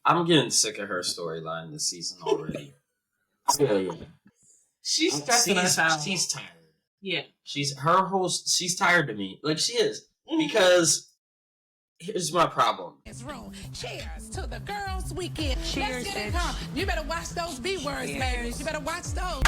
I'm getting sick of her storyline this season already. Yeah. She's stressing us out. She's tired. Yeah. She's tired to me. Like, she is. Because here's my problem. Cheers to the girls' weekend. Cheers, let's get it come. You better watch those B words, baby. You better watch those.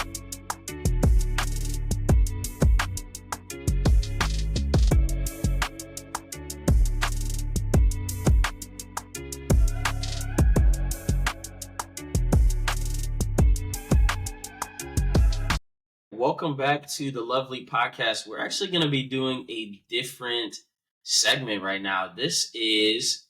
Welcome back to the Love Leep podcast. We're actually going to be doing a different segment right now. This is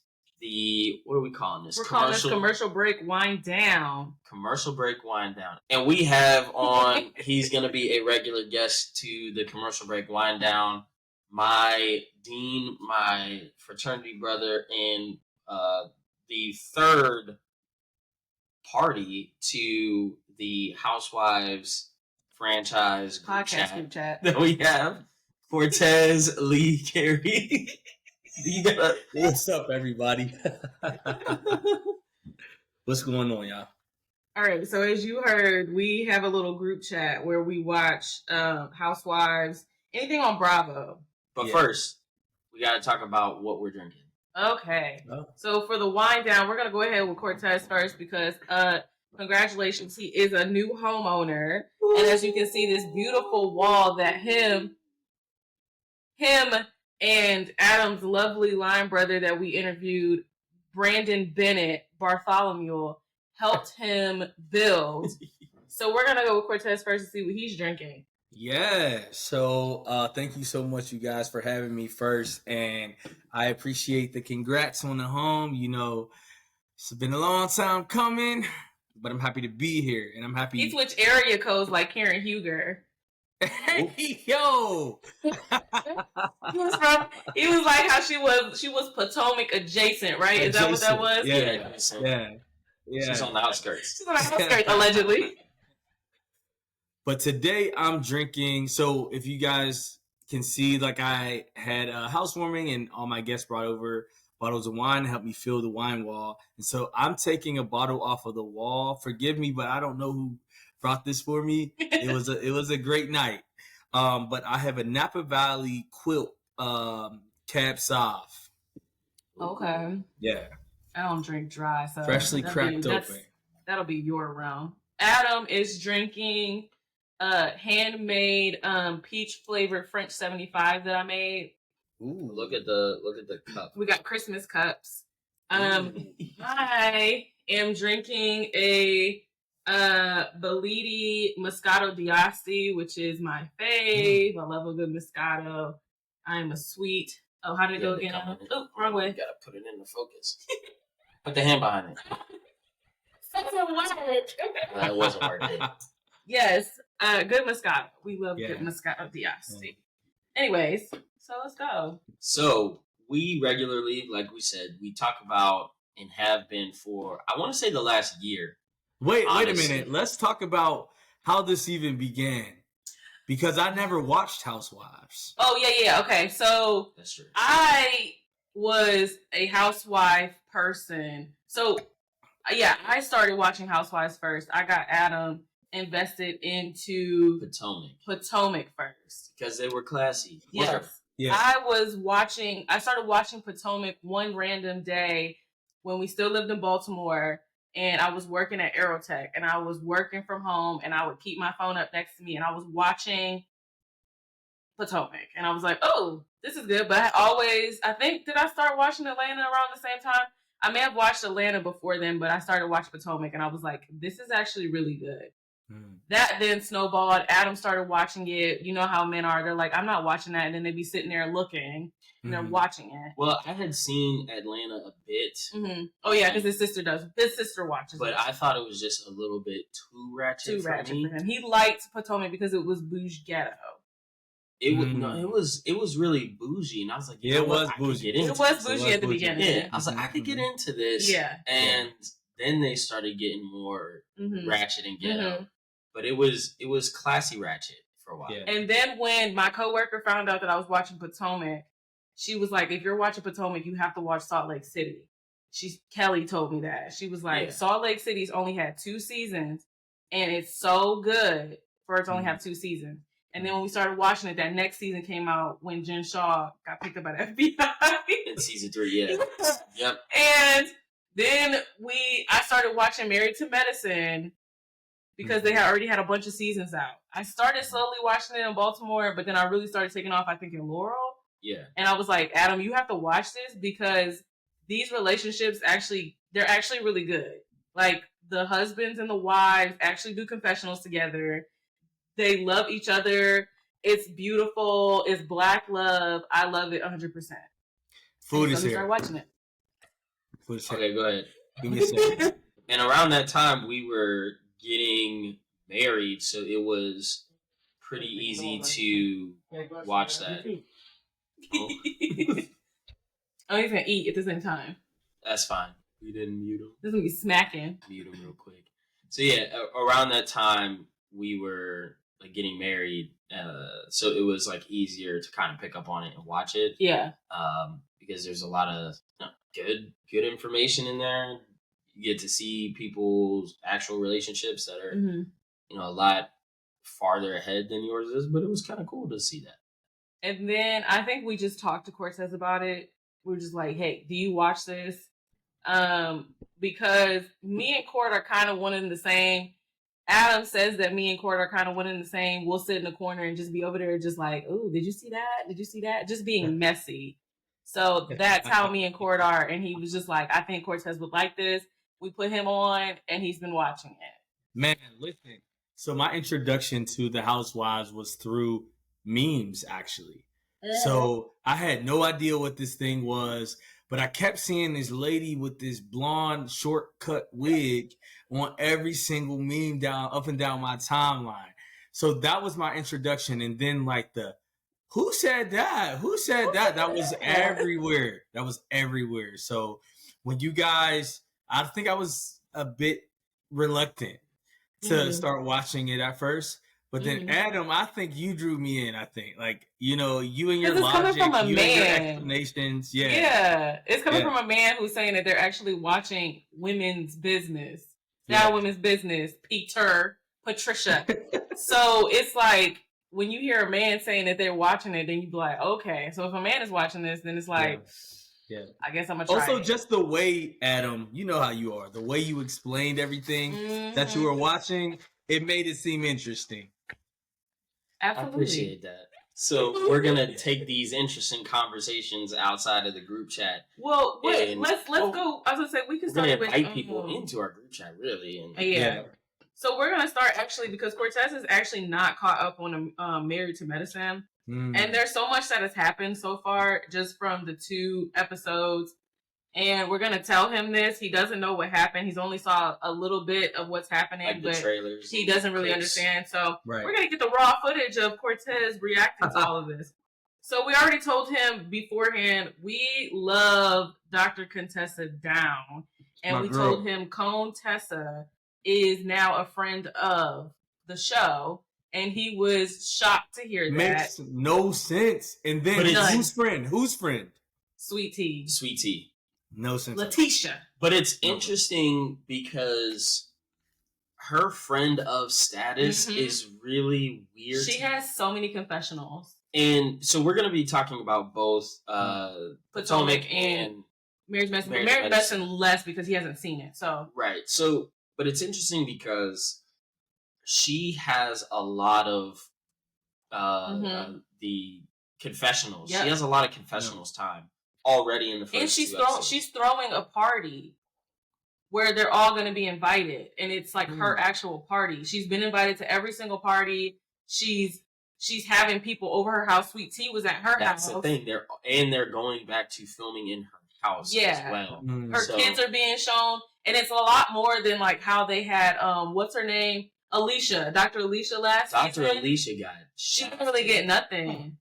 what are we calling this? We're calling this Commercial Break Wind Down. Commercial Break Wind Down. And we have on, he's going to be a regular guest to the Commercial Break Wind Down, my dean, my fraternity brother, and the third party to the Housewives franchise group chat that we have, Cortez Lee Carey. What's up, everybody? What's going on, y'all? All right, so as you heard, we have a little group chat where we watch Housewives, anything on Bravo. But first, we got to talk about what we're drinking. Okay. So for the wind down, we're going to go ahead with Cortez first because congratulations, he is a new homeowner. And as you can see, this beautiful wall that him and Adam's lovely line brother that we interviewed, Brandon Bennett Bartholomew, helped him build. So we're going to go with Cortez first to see what he's drinking. Yeah, so thank you so much, you guys, for having me first. And I appreciate the congrats on the home. You know, it's been a long time coming. But I'm happy to be here, and I'm happy. He switched area codes like Karen Huger. Hey, yo! He was like how she was Potomac adjacent, right? Is that what that was? Yeah. She's on the outskirts. She's on the outskirts, allegedly. But today I'm drinking. So if you guys can see, like, I had a housewarming, and all my guests brought over bottles of wine to help me fill the wine wall. And so I'm taking a bottle off of the wall. Forgive me, but I don't know who brought this for me. It was a great night. But I have a Napa Valley Quilt Cab Sauv. Okay. Yeah. I don't drink dry, so freshly cracked open. That'll be your round. Adam is drinking handmade peach flavored French 75 that I made. Ooh, look at the cup. We got Christmas cups. I am drinking a Belidi Moscato d'Asti, which is my fave. I love a good Moscato. I'm a sweet. Oh, how did it go again? Oh, wrong way. You gotta put it in the focus. Put the hand behind it. That wasn't working. Yes, good Moscato. We love good Moscato d'Asti. Anyways. So let's go. So we regularly, like we said, we talk about and have been for, I want to say, the last year. Wait a minute. Let's talk about how this even began. Because I never watched Housewives. Oh, yeah. Okay, so that's true. I was a housewife person. So, yeah, I started watching Housewives first. I got Adam invested into Potomac first. Because they were classy. Yes. Yeah. I started watching Potomac one random day when we still lived in Baltimore, and I was working at Aerotech, and I was working from home, and I would keep my phone up next to me, and I was watching Potomac, and I was like, oh, this is good. But did I start watching Atlanta around the same time? I may have watched Atlanta before then, but I started watching Potomac, and I was like, this is actually really good. That then snowballed. Adam started watching it. You know how men are. They're like, I'm not watching that. And then they be sitting there looking and they're watching it. Well, I had seen Atlanta a bit. Mm-hmm. Oh, yeah, because his sister does. His sister watches it. But I thought it was just a little bit too ratchet for him. He liked Potomac because it was bougie ghetto. It was really bougie. And I was like, it was bougie. It was bougie at the beginning. Yeah, I was like, I could get into this. Yeah. And then they started getting more ratchet and ghetto. But it was classy ratchet for a while. Yeah. And then when my coworker found out that I was watching Potomac, she was like, if you're watching Potomac, you have to watch Salt Lake City. Kelly told me that. She was like, Yeah. Salt Lake City's only had 2 seasons, and it's so good for it to only have 2 seasons. And then when we started watching it, that next season came out when Jen Shaw got picked up by the FBI. In season 3, yeah. Yep. And then I started watching Married to Medicine because they had already had a bunch of seasons out. I started slowly watching it in Baltimore, but then I really started taking off, I think, in Laurel. Yeah. And I was like, Adam, you have to watch this because these relationships they're actually really good. Like, the husbands and the wives actually do confessionals together. They love each other. It's beautiful. It's Black love. I love it 100%. Food is here. Start watching it. Food is here. Okay, go ahead. Give me a second. And around that time, we were getting married, so it was pretty easy to watch that. Oh. Oh, he's gonna eat at the same time. That's fine. We didn't mute him. This is gonna be smacking. Mute him real quick. So yeah, around that time, we were like getting married, so it was like easier to kind of pick up on it and watch it. Yeah. Because there's a lot of good information in there. You get to see people's actual relationships that are a lot farther ahead than yours is, but it was kind of cool to see that. And then I think we just talked to Cortez about it. We were just like, hey, do you watch this? Because me and Court are kind of one and the same. Adam says that me and Court are kind of one and the same. We'll sit in the corner and just be over there just like, oh, did you see that? Did you see that? Just being messy. So that's how me and Court are. And he was just like, I think Cortez would like this. We put him on and he's been watching it. Man, listen. So my introduction to the Housewives was through memes, actually. So I had no idea what this thing was, but I kept seeing this lady with this blonde shortcut wig on every single meme up and down my timeline. So that was my introduction. And then like who said that? Who said that? That was everywhere. That was everywhere. So when you guys, I think I was a bit reluctant to start watching it at first. But then Adam, I think you drew me in. I think, like, you and your logic, you and your explanations. Yeah, yeah, it's coming from a man who's saying that they're actually watching women's business. Now, women's business, Patricia. So it's like when you hear a man saying that they're watching it, then you be like, okay. So if a man is watching this, then it's like, yeah. I guess I'm gonna try. Also, just the way, Adam, you know how you are. The way you explained everything that you were watching, it made it seem interesting. Absolutely. I appreciate that. So we're gonna take these interesting conversations outside of the group chat. Well, wait, let's go. I was gonna say we can start with invite people into our group chat, really. And yeah. So we're gonna start actually because Cortez is actually not caught up on Married to Medicine, and there's so much that has happened so far just from the 2 episodes. And we're going to tell him this. He doesn't know what happened. He's only saw a little bit of what's happening, like but trailers, he doesn't really understand. So we're going to get the raw footage of Cortez reacting to all of this. So we already told him beforehand, we love Dr. Contessa down. And we told him Contessa is now a friend of the show. And he was shocked to hear that. Makes no sense. And then whose friend? Whose friend? Sweet Tea. Sweet Tea. No sense. Letitia. But it's interesting because her friend of status is really weird. She has so many confessionals. And so we're going to be talking about both Potomac and Married to Medicine less because he hasn't seen it. So right. So, but it's interesting because she has a lot of the confessionals. Yep. She has a lot of confessionals time already in the first. And she's throwing a party where they're all going to be invited, and it's like her actual party. She's been invited to every single party. She's having people over her house. Sweet Tea was at her house. That's the thing. They're going back to filming in her house as well. Her kids are being shown, and it's a lot more than like how they had what's her name? Alicia, Dr. Alicia last season. Dr. Alicia she didn't really get nothing.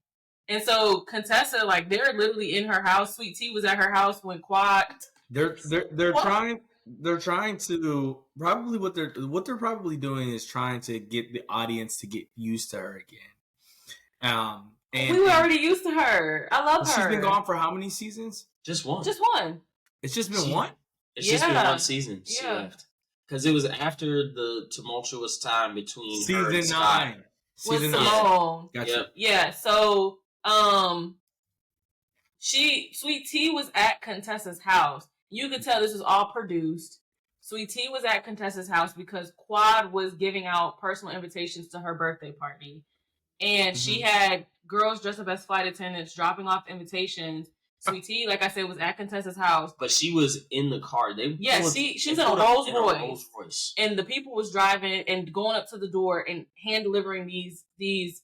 And so Contessa, like, they're literally in her house. Sweet Tea was at her house when Quad. They're trying to probably what they're probably doing is trying to get the audience to get used to her again. And we were already used to her. I love her. She's been gone for how many seasons? Just one. Just one. It's just been one? It's just been one season she left. Because it was after the tumultuous time between her and Scott. Season 9. Gotcha. Yeah, so Sweet Tea was at Contessa's house. You could tell this was all produced. Sweet Tea was at Contessa's house because Quad was giving out personal invitations to her birthday party. And she had girls dressed up as flight attendants dropping off invitations. Sweet Tea, like I said, was at Contessa's house. But she was in the car. She was in a Rolls Royce. And the people was driving and going up to the door and hand delivering these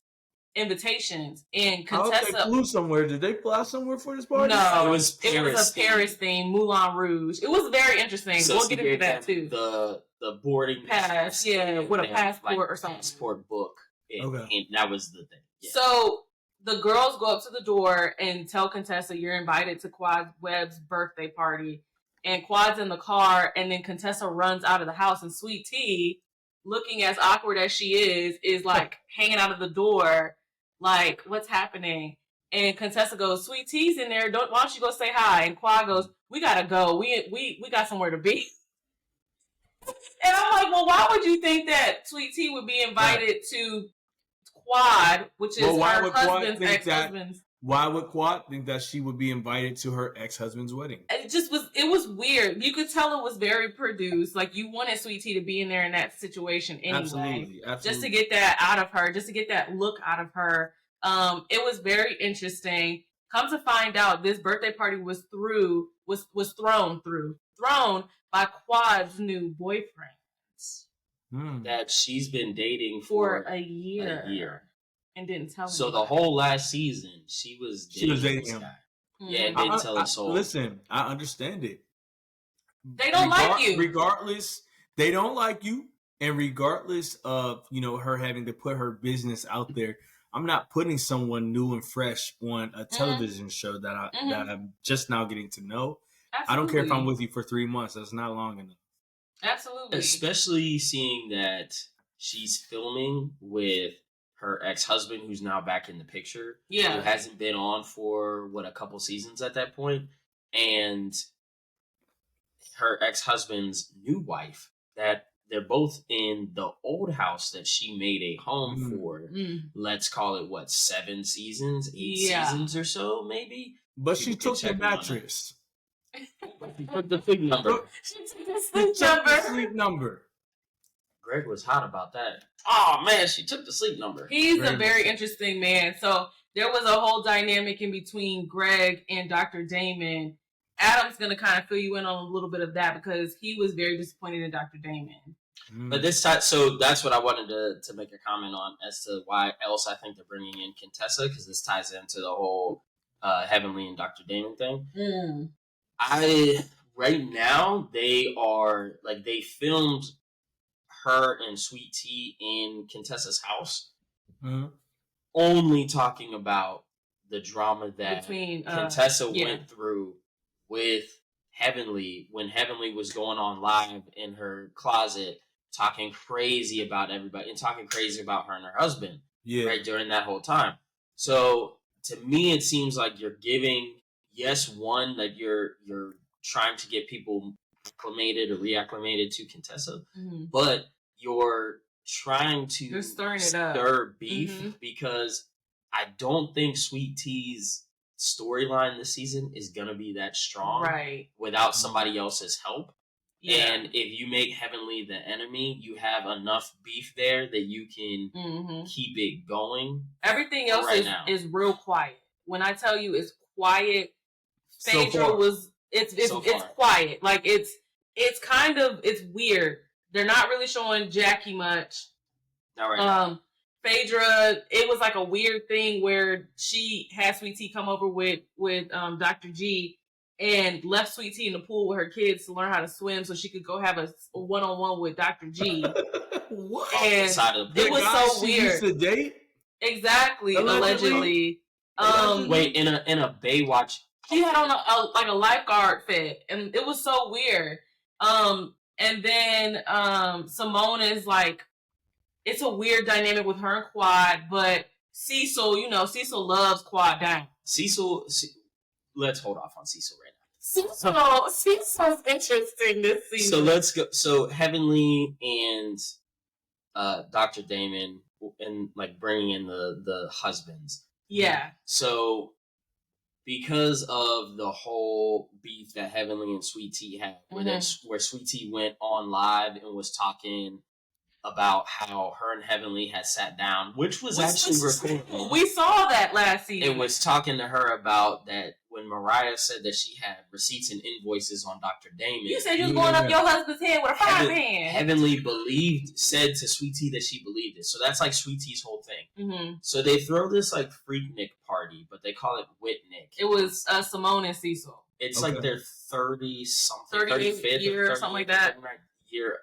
invitations. And Contessa... they flew somewhere. Did they fly somewhere for this party? No. It was Paris a Paris theme, Moulin Rouge. It was very interesting. So we'll get into that, too. The boarding pass, with a passport or something. Passport book. And that was the thing. Yeah. So the girls go up to the door and tell Contessa, you're invited to Quad Webb's birthday party. And Quad's in the car, and then Contessa runs out of the house, and Sweet Tea, looking as awkward as she is like hanging out of the door, like, what's happening? And Contessa goes, Sweet Tea's in there. Why don't you go say hi? And Quad goes, we gotta go. We got somewhere to be. And I'm like, well, why would you think that Sweet Tea would be invited to Quad, which is her husband's ex-husband's? Why would Quad think that she would be invited to her ex-husband's wedding? It was weird. You could tell it was very produced. Like, you wanted Sweet Tea to be in there in that situation anyway. Absolutely. Just to get that out of her, just to get that look out of her. It was very interesting. Come to find out, this birthday party was thrown by Quad's new boyfriend. That she's been dating for a year. And didn't tell him. So the whole last season, she was dating him. Yeah, and didn't tell her soul. Listen, I understand it. They don't like you. Regardless, they don't like you. And regardless of, her having to put her business out there, I'm not putting someone new and fresh on a television show that I'm just now getting to know. Absolutely. I don't care if I'm with you for 3 months. That's not long enough. Absolutely. Especially seeing that she's filming with her ex-husband, who's now back in the picture. Yeah. Who hasn't been on for, a couple seasons at that point. And her ex-husband's new wife, that they're both in the old house that she made a home for. Let's call it, 7 seasons, 8 seasons or so, maybe? But she took the mattress. She took the sleep number. She took the sleep number. Greg was hot about that. Oh, man, she took the sleep number. He's a very interesting man. So there was a whole dynamic in between Greg and Dr. Damon. Adam's going to kind of fill you in on a little bit of that because he was very disappointed in Dr. Damon. But this time, so that's what I wanted to make a comment on as to why else I think they're bringing in Contessa, because this ties into the whole Heavenly and Dr. Damon thing. Right now, they filmed her and Sweet Tea in Contessa's house, only talking about the drama that Contessa went through with Heavenly when Heavenly was going on live in her closet, talking crazy about everybody and talking crazy about her and her husband. Yeah, right during that whole time. So to me, it seems like you're giving that you're trying to get people acclimated or reacclimated to Contessa, but you're trying to stir beef because I don't think Sweet Tea's storyline this season is going to be that strong without somebody else's help. Yeah. And if you make Heavenly the enemy, you have enough beef there that you can keep it going. Everything else is real quiet. When I tell you it's quiet, Phaedra it's quiet. Like it's weird. They're not really showing Jackie much. Not right now. Phaedra, it was like a weird thing where she had Sweet Tea come over with Dr. G and left Sweet Tea in the pool with her kids to learn how to swim so she could go have a one-on-one with Dr. G. What? And it was so weird. Used to date? Exactly, allegedly. Wait, in a Baywatch. She had on a lifeguard fit, and it was so weird. And then Simone is like, it's a weird dynamic with her and Quad, but Cecil, Cecil loves Quad down. Cecil, let's hold off on Cecil right now. Cecil's interesting this season. So let's go. So Heavenly and Dr. Damon and like bringing in the husbands. Yeah. So because of the whole beef that Heavenly and Sweet Tea had, where Sweet Tea went on live and was talking about how her and Heavenly had sat down, which was actually recorded. We saw that last season. It was talking to her about that when Mariah said that she had receipts and invoices on Dr. Damon. You said you was going up your husband's head with a frying pan. Heavenly said to Sweet Tea that she believed it. So that's like Sweet Tea's whole thing. Mm-hmm. So they throw this like Freaknik party, but they call it Whitnik. It was Simone and Cecil. It's like their 35th year, something like that. Year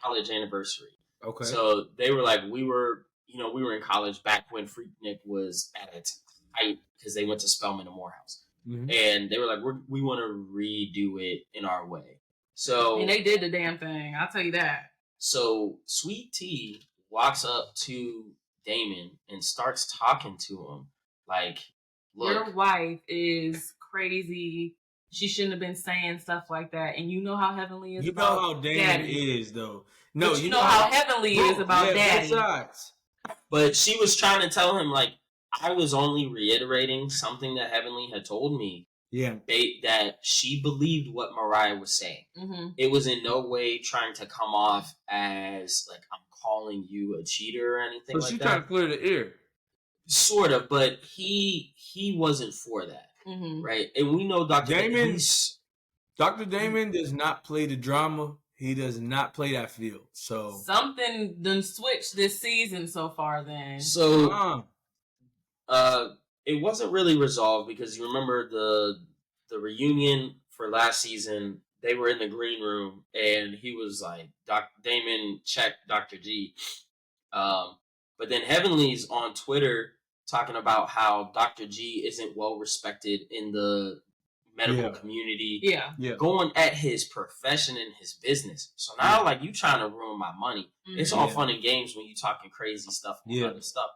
college anniversary. Okay. So they were like, we were in college back when Freaknik was at its height because they went to Spelman and Morehouse. Mm-hmm. And they were like, we want to redo it in our way. So and they did the damn thing. I'll tell you that. So Sweet Tea walks up to Damon and starts talking to him like, look, your wife is crazy. She shouldn't have been saying stuff like that. And you know how Heavenly is. You know how Damon is, though. No, but you know how Heavenly is about Daddy. But she was trying to tell him, like, I was only reiterating something that Heavenly had told me. Yeah. That she believed what Mariah was saying. Mm-hmm. It was in no way trying to come off as, like, I'm calling you a cheater or anything like that. So she trying to clear the air. Sort of, but he wasn't for that. Mm-hmm. Right? And we know Dr. Damon does not play the drama. He does not play that field. So something done switched this season so far. Then it wasn't really resolved because you remember the reunion for last season. They were in the green room and he was like, Damon checked Dr. G. But then Heavenly's on Twitter talking about how Dr. G isn't well respected in the medical community, going at his profession and his business. So now, like, you trying to ruin my money. Mm-hmm. It's all fun and games when you talking crazy stuff and other stuff.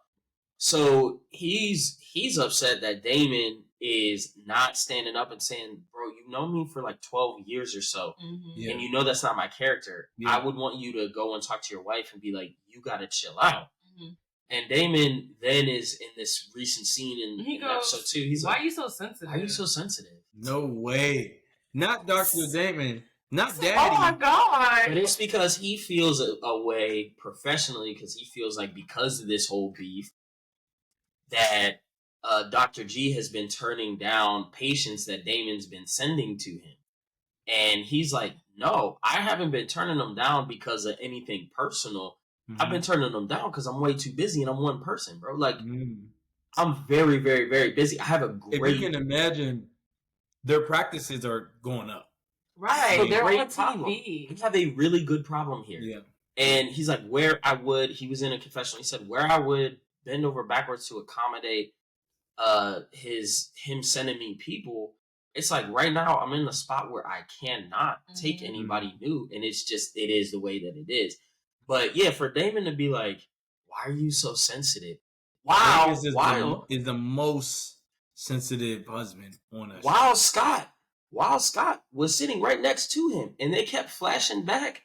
So he's upset that Damon is not standing up and saying, bro, you know me for like 12 years or so, and you know that's not my character. I would want you to go and talk to your wife and be like, you got to chill out. Mm-hmm. And Damon then is in this recent scene in episode 2. He's why like, are you so sensitive? Why are you so sensitive? No way. Not Dr. Damon. Not Daddy. Oh my God. But it's because he feels a way professionally because he feels like because of this whole beef that Dr. G has been turning down patients that Damon's been sending to him. And he's like, no, I haven't been turning them down because of anything personal. Mm-hmm. I've been turning them down because I'm way too busy and I'm one person, bro. Like, I'm very, very, very busy. I have a great... If you can imagine, their practices are going up. Right. So they're on TV. We have a really good problem here. Yeah. And he's like, he was in a confessional. He said, where I would bend over backwards to accommodate him sending me people. It's like right now I'm in the spot where I cannot take anybody new. And it is the way that it is. But yeah, for Damon to be like, why are you so sensitive? Wow. Is the most sensitive husband on us. Wild Scott was sitting right next to him. And they kept flashing back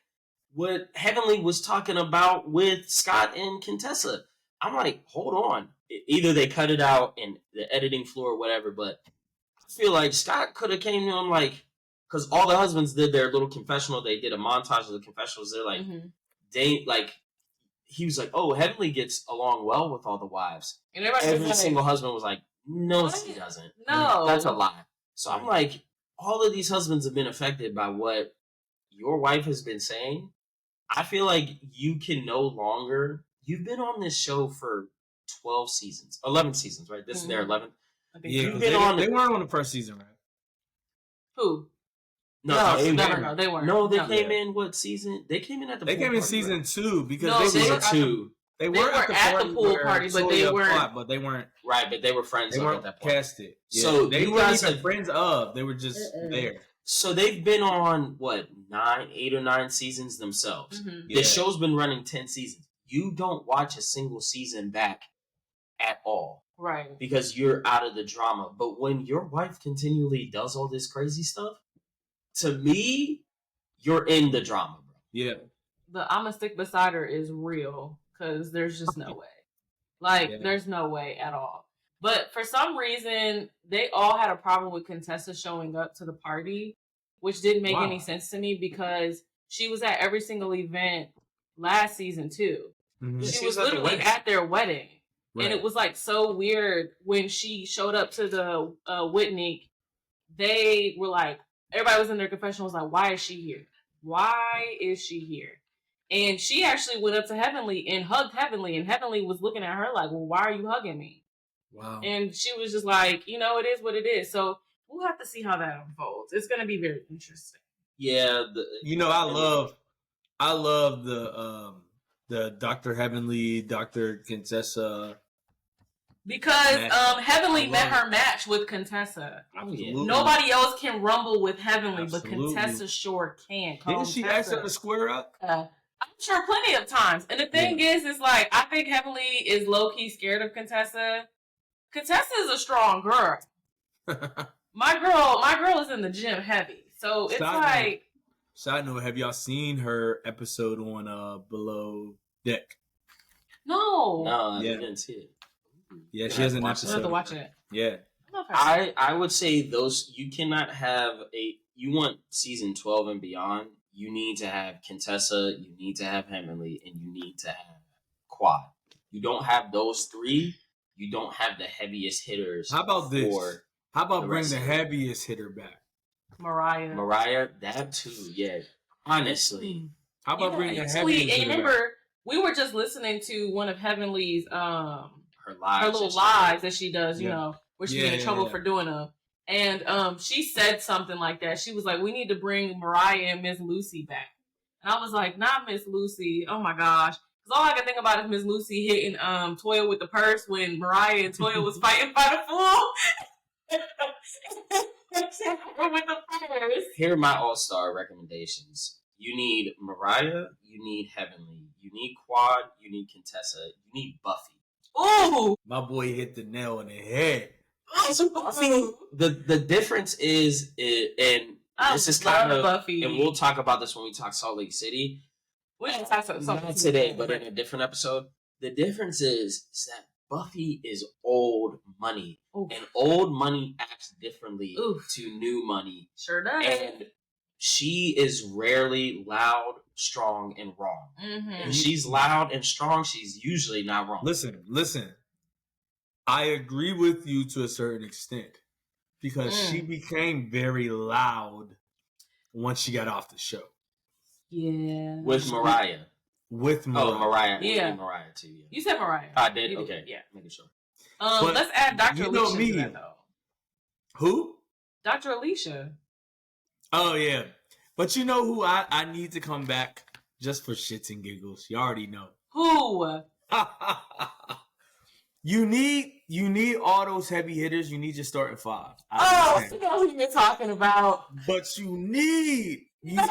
what Heavenly was talking about with Scott and Contessa. I'm like, hold on. Either they cut it out in the editing floor or whatever, but I feel like Scott could have came to him like, because all the husbands did their little confessional. They did a montage of the confessionals. They're like, he was like, oh, Heavenly gets along well with all the wives. And every single husband was like, no, he doesn't. No. That's a lie. So I'm like, all of these husbands have been affected by what your wife has been saying. I feel like you can no longer... You've been on this show for 11 seasons, right? This is their 11th. Yeah, they weren't on the first season, right? Who? No, they weren't. No, they came in what season? They came in at the They came in season 2 because they were 2. They were at the pool party, but they weren't. But they weren't. Right, but they were friends. They weren't at that point. Casted. Yeah. So they weren't even friends of. They were just there. So they've been on 8 or 9 seasons themselves. Mm-hmm. The show's been running 10 seasons. You don't watch a single season back at all. Right. Because you're out of the drama. But when your wife continually does all this crazy stuff, to me, you're in the drama, bro. Yeah. The I'ma stick beside her is real, because there's just no way. Like, there's no way at all. But for some reason, they all had a problem with Contessa showing up to the party, which didn't make any sense to me because she was at every single event last season too. Mm-hmm. She was literally at their wedding. Right. And it was like so weird when she showed up to the Whitney. They were like, everybody was in their confessional was like, why is she here? Why is she here? And she actually went up to Heavenly and hugged Heavenly, and Heavenly was looking at her like, well, why are you hugging me? Wow. And she was just like, it is what it is. So we'll have to see how that unfolds. It's going to be very interesting. Yeah. I love the Dr. Heavenly, Dr. Contessa. Because Heavenly met her match with Contessa. Absolutely. Nobody else can rumble with Heavenly, but Contessa sure can. Didn't she ask her to square up? I'm sure plenty of times. And the thing is like, I think Heavenly is low-key scared of Contessa. Contessa is a strong girl. My girl is in the gym heavy. So it's Side note, have y'all seen her episode on Below Deck? No. I didn't see it. Yeah, she has an episode. I have to watch it. Yeah. I would say those, you cannot have you want season 12 and beyond, you need to have Contessa, you need to have Heavenly, and you need to have Quad. You don't have those three, you don't have the heaviest hitters. How about this? How about bring the heaviest hitter back? Mariah, that too, yeah. Honestly. How about bring the heaviest hitter remember, back? We were just listening to one of Heavenly's her little lives that she does, where she get in trouble for doing them. And she said something like that. She was like, we need to bring Mariah and Miss Lucy back. And I was like, not Miss Lucy. Oh my gosh. Because all I can think about is Miss Lucy hitting Toya with the purse when Mariah and Toya was fighting by the pool. With the purse. Here are my all-star recommendations. You need Mariah, you need Heavenly, you need Quad, you need Contessa, you need Buffy. Ooh! My boy hit the nail on the head. The difference is, and this is kind of, Buffy. And we'll talk about this when we talk Salt Lake City. We're going to talk about not today, but in a different episode. The difference is that Buffy is old money, and old money acts differently to new money. Sure does. And she is rarely loud, strong, and wrong. Mm-hmm. And she's loud and strong, she's usually not wrong. Listen. I agree with you to a certain extent because she became very loud once she got off the show. Yeah. With Mariah. Oh, Mariah. Yeah. Mariah too. Yeah. You said Mariah. I did? You Okay. Did. Yeah. Making sure. Let's add Dr. Alicia to that, though. Who? Dr. Alicia. Oh, yeah. But you know who I need to come back just for shits and giggles? You already know. Who? You need all those heavy hitters. You need your starting five. I know who you're talking about. But you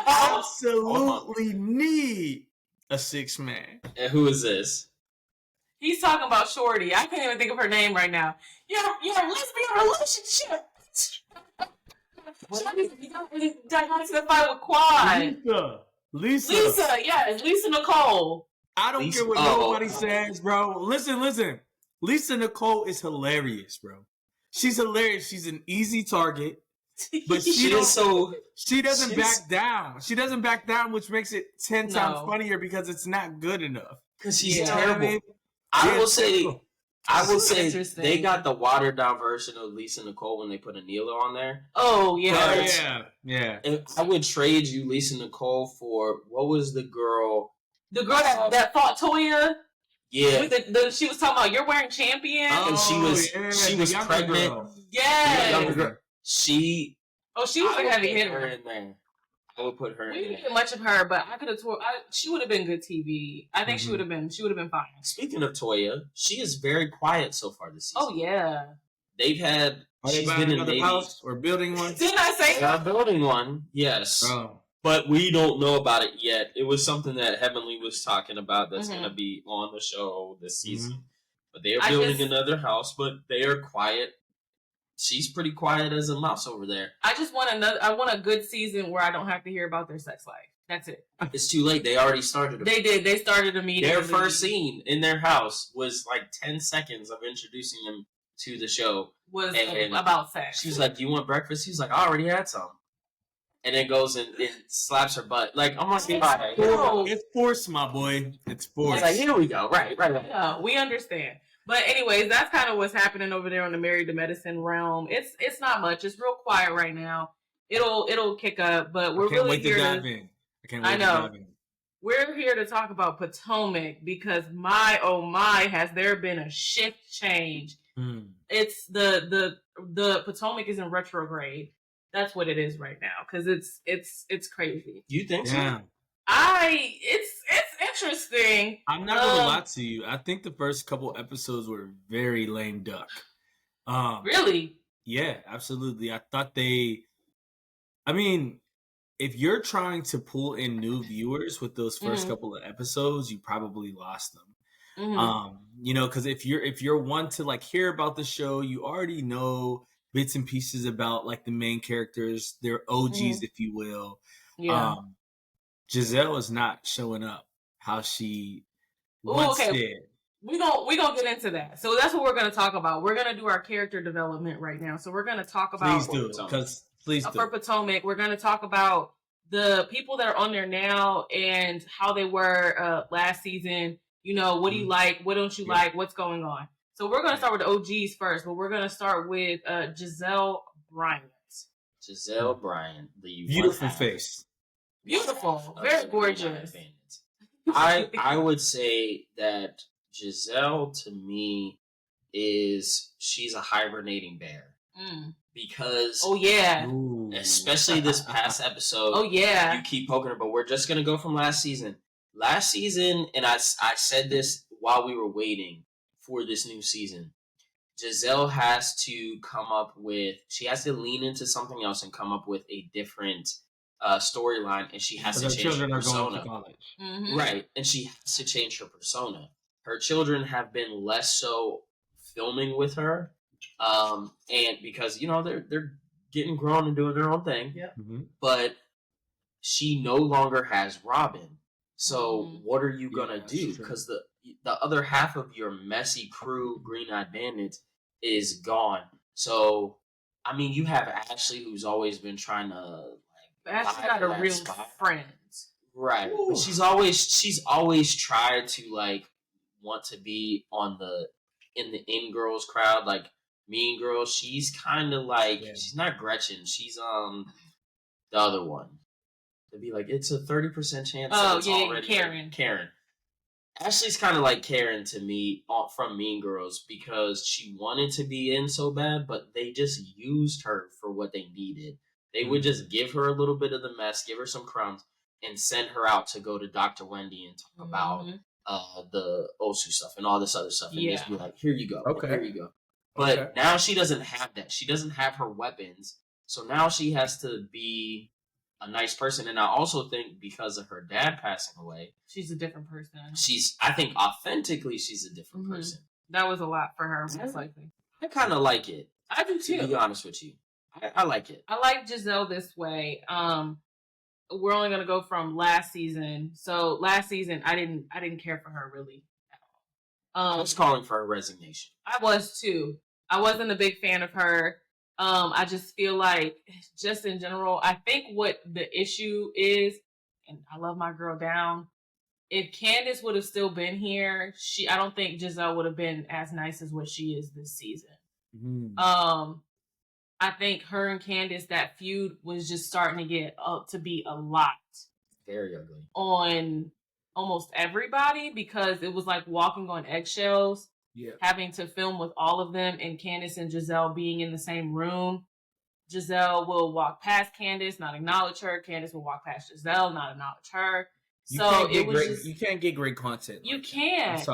absolutely need a 6-man. And who is this? He's talking about Shorty. I can't even think of her name right now. Yeah, lesbian relationship. You got into the fight with Quad. Lisa, yes, Lisa Nicole. I don't care what nobody says, bro. Listen. Lisa Nicole is hilarious, bro. She's hilarious. She's an easy target, but she doesn't back down. She doesn't back down, which makes it 10 times funnier because it's not good enough. Because she's terrible. I will say they got the watered down version of Lisa Nicole when they put Anila on there. Oh yeah, yeah. And I would trade you Lisa Nicole for what was the girl? The girl that fought Toya. Yeah, she was talking about you're wearing Champion, and she was pregnant. Girl. Yeah, she was a heavy hitter. In there. I would put her. We didn't get much of her, but I could have. She would have been good TV. I think she would have been. She would have been fine. Speaking of Toya, she is very quiet so far this season. Oh yeah, they've had. Are they buying another house or building one? Didn't I say that? They're building one. Yes. Oh. But we don't know about it yet. It was something that Heavenly was talking about that's going to be on the show this season. But they are building another house, but they are quiet. She's pretty quiet as a mouse over there. I just want I want a good season where I don't have to hear about their sex life. That's it. It's too late. They already started. They did. They started immediately. Their first scene in their house was like 10 seconds of introducing them to the show. Was about sex. She was like, "Do you want breakfast?" He was like, "I already had some." And then goes and slaps her butt. Like, I'm like, it's forced, my boy. It's forced. It's like, here we go. Right. Yeah, we understand. But anyways, that's kind of what's happening over there on the Married to Medicine realm. It's not much. It's real quiet right now. It'll kick up, but we're really here to dive in. I know. We're here to talk about Potomac because my oh my, has there been a shift change? It's the Potomac is in retrograde. That's what it is right now because it's crazy. You think so? It's interesting. I'm not gonna lie to you. I think the first couple episodes were very lame duck. Really? Yeah, absolutely. I thought I mean, if you're trying to pull in new viewers with those first couple of episodes, you probably lost them. You know, because if you're one to like hear about the show, you already know bits and pieces about like the main characters, their OGs, if you will. Yeah. Giselle is not showing up how she once did. We gonna get into that. So that's what we're gonna talk about. We're gonna do our character development right now. So we're gonna talk about for Potomac. We're gonna talk about the people that are on there now and how they were last season. You know, what do you like? What don't you like? What's going on? So we're gonna start with the OGs first, but we're gonna start with Giselle Bryant. Giselle Bryant, the beautiful face. Beautiful, very gorgeous. I would say that Giselle to me she's a hibernating bear because especially this past episode you keep poking her, but we're just gonna go from last season, and I said this while we were waiting for this new season. Giselle has to she has to lean into something else and come up with a different storyline, and she has to change her persona. Right, and she has to change her persona. Her children have been less so filming with her, and because they're getting grown and doing their own thing. But she no longer has Robin. So what are you gonna do? Because the other half of your messy crew, Green Eyed Bandits, is gone. So I mean, you have Ashley, who's always been trying to Ashley's not a real friend, right? But she's always tried to want to be in the in girls crowd, like Mean Girls. She's kind of she's not Gretchen. She's the other one. To be like, it's a 30% chance. Already Karen. Ashley's kind of like Karen to me from Mean Girls because she wanted to be in so bad, but they just used her for what they needed. They would just give her a little bit of the mess, give her some crumbs, and send her out to go to Dr. Wendy and talk about the Osu stuff and all this other stuff, and just be like, "Here you go, here you go." But now she doesn't have that. She doesn't have her weapons, so now she has to be a nice person. And I also think because of her dad passing away, she's a different person. I think authentically she's a different person. That was a lot for her, most likely. I kind of like it. I do too. To be honest with you, I like it. I like Giselle this way. We're only gonna go from last season. So last season, I didn't care for her really at all. I was calling for her resignation. I was too. I wasn't a big fan of her. I just feel like, just in general, I think what the issue is, and I love my girl down. If Candace would have still been here, I don't think Giselle would have been as nice as what she is this season. I think her and Candace, that feud was just starting to get up to be a lot. Very ugly. On almost everybody, because it was like walking on eggshells. Yeah. Having to film with all of them, and Candace and Giselle being in the same room. Giselle will walk past Candace, not acknowledge her. Candace will walk past Giselle, not acknowledge her. You can't get great content. You can't.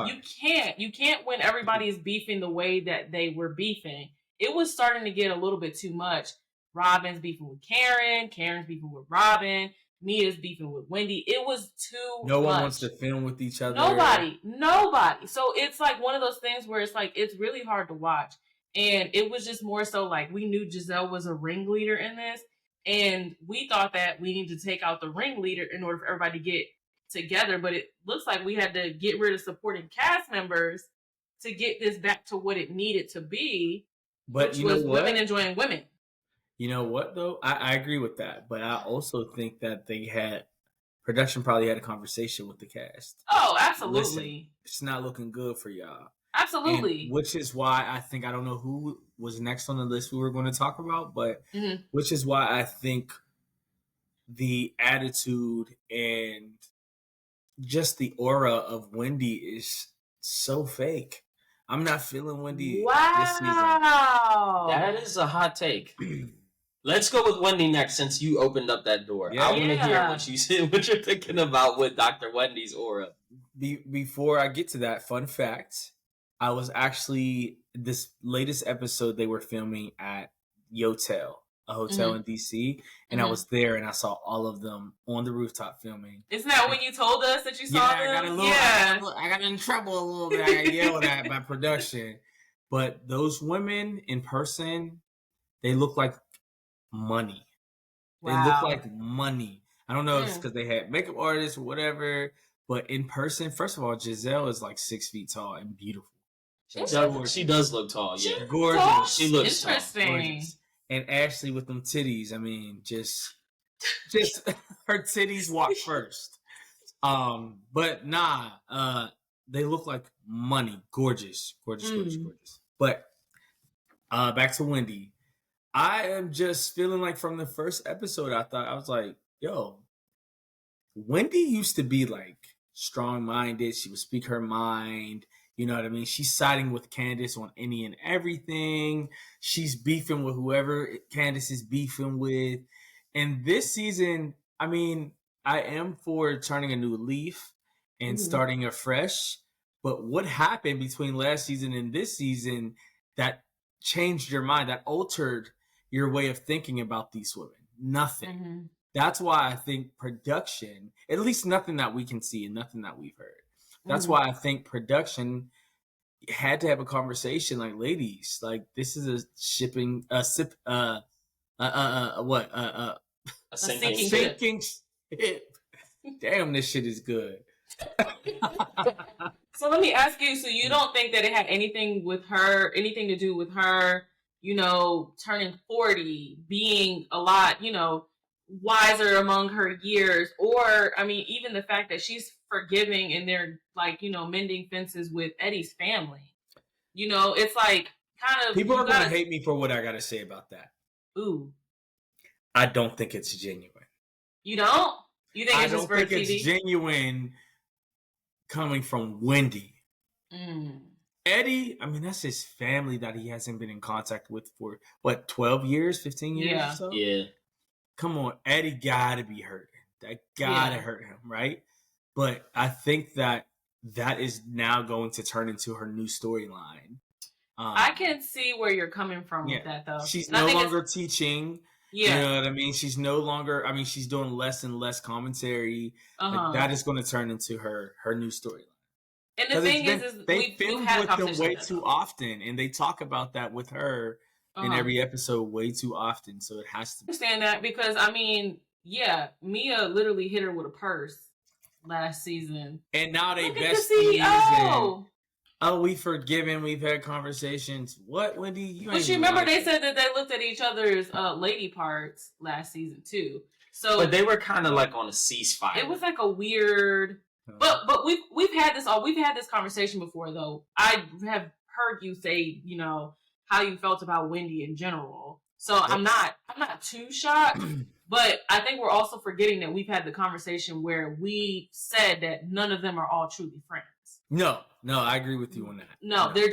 You can't when everybody is beefing the way that they were beefing. It was starting to get a little bit too much. Robin's beefing with Karen. Karen's beefing with Robin. Mia's beefing with Wendy. It was too No one much. wants to film with each other. Nobody. So it's like one of those things where it's like, it's really hard to watch. And it was just more so like, we knew Giselle was a ringleader in this. And we thought that we needed to take out the ringleader in order for everybody to get together. But it looks like we had to get rid of supporting cast members to get this back to what it needed to be. But which you know was what? women enjoying women. You know what, though? I agree with that. But I also think that production probably had a conversation with the cast. Oh, absolutely. Listen, it's not looking good for y'all. Absolutely. And which is why I think, I don't know who was next on the list we were going to talk about, but which is why I think the attitude and just the aura of Wendy is so fake. I'm not feeling Wendy this season. Wow. That is a hot take. Let's go with Wendy next, since you opened up that door. Yeah. I want to hear what you said, what you're thinking about with Dr. Wendy's aura. Before I get to that, fun fact, I was actually, this latest episode they were filming at Yotel, a hotel in DC, and I was there and I saw all of them on the rooftop filming. Isn't that when you told us that you saw them? I got in trouble a little bit. I got yelled at by production. But those women in person, they look like money. Wow. They look like money. I don't know if it's because they had makeup artists or whatever, but in person, first of all, Giselle is like 6 feet tall and beautiful. She does look tall, yeah. Gorgeous. She looks interesting. tall. Gorgeous. And Ashley with them titties, I mean, just her titties walk first. But nah, they look like money. Gorgeous. But back to Wendy. I am just feeling like from the first episode, I was like, yo, Wendy used to be like strong-minded. She would speak her mind. You know what I mean? She's siding with Candace on any and everything. She's beefing with whoever Candace is beefing with. And this season, I mean, I am for turning a new leaf and starting afresh. But what happened between last season and this season that changed your mind, that altered your way of thinking about these women? Nothing. That's why I think production, at least nothing that we can see and nothing that we've heard. That's why I think production had to have a conversation like, ladies, like this is a sinking ship. Damn, this shit is good. So let me ask you, so you don't think that it had anything to do with her, you know, turning 40, being a lot, you know, wiser among her years, or, I mean, even the fact that she's forgiving and they're like, you know, mending fences with Eddie's family. You know, it's like kind of... People are going to hate me for what I got to say about that. Ooh. I don't think it's genuine. You don't? You think it's just for TV? I don't think it's genuine coming from Wendy. Eddie, I mean, that's his family that he hasn't been in contact with for, what, 12 years, 15 years or so? Yeah. Come on, Eddie gotta be hurting. That gotta hurt him, right? But I think that is now going to turn into her new storyline. I can see where you're coming from with that, though. She's no longer teaching. Yeah. You know what I mean? She's no longer, I mean, she's doing less and less commentary. Like, that is going to turn into her new storyline. And the thing is they filmed with them way too often, and they talk about that with her in every episode way too often. So it has to. I understand that because, I mean, yeah, Mia literally hit her with a purse last season. And now they besties. Oh, we forgiven. We've had conversations. What, Wendy? But you remember they said that they looked at each other's lady parts last season too. So, but they were kind of like on a ceasefire. It was like a weird. But we've had this conversation before though. I have heard you say, you know, how you felt about Wendy in general. So I'm not too shocked. But I think we're also forgetting that we've had the conversation where we said that none of them are all truly friends. No, I agree with you on that. No, they're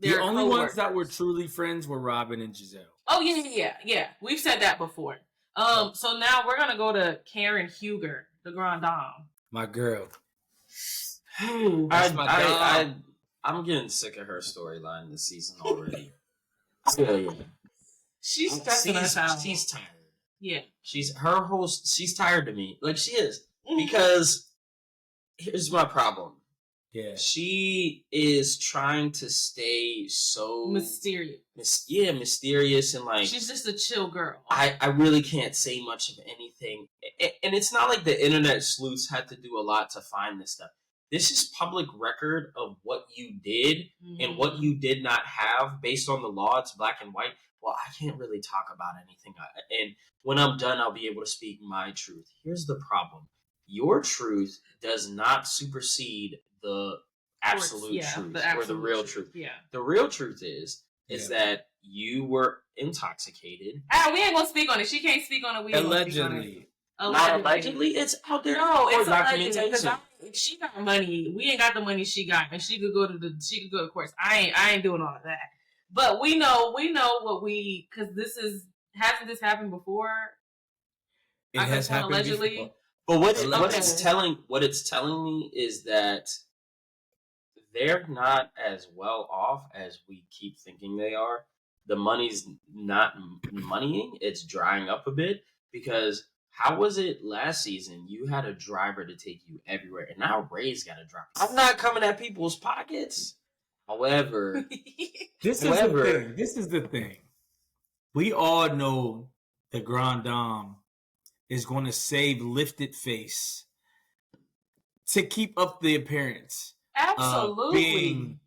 the only ones that were truly friends were Robin and Giselle. Oh yeah. We've said that before. So now we're gonna go to Karen Huger, the Grand Dame. My girl. I'm getting sick of her storyline this season already. Yeah. She's stressing us out. She's tired. Yeah. She's tired of me. Like, she is. Because here's my problem. Yeah. She is trying to stay so mysterious. Mysterious and like she's just a chill girl. I really can't say much of anything. And it's not like the internet sleuths had to do a lot to find this stuff. This is public record of what you did and what you did not have based on the law. It's black and white. Well, I can't really talk about anything. And when I'm done, I'll be able to speak my truth. Here's the problem. Your truth does not supersede the absolute truth or the real truth. Yeah. The real truth is that you were intoxicated. We ain't gonna speak on it. She can't speak on it. We allegedly. Not allegedly. It's out there. No, it's allegedly because she got money. We ain't got the money she got, and she could go to courts. I ain't doing all of that. But we know what because hasn't this happened before? It has happened allegedly. Before. But what it's telling me is that they're not as well off as we keep thinking they are. The money's not moneying; it's drying up a bit. Because how was it last season? You had a driver to take you everywhere, and now Ray's got a driver. I'm not coming at people's pockets. However, This is the thing. We all know the Grand Dame is going to save lifted face to keep up the appearance. Absolutely. Being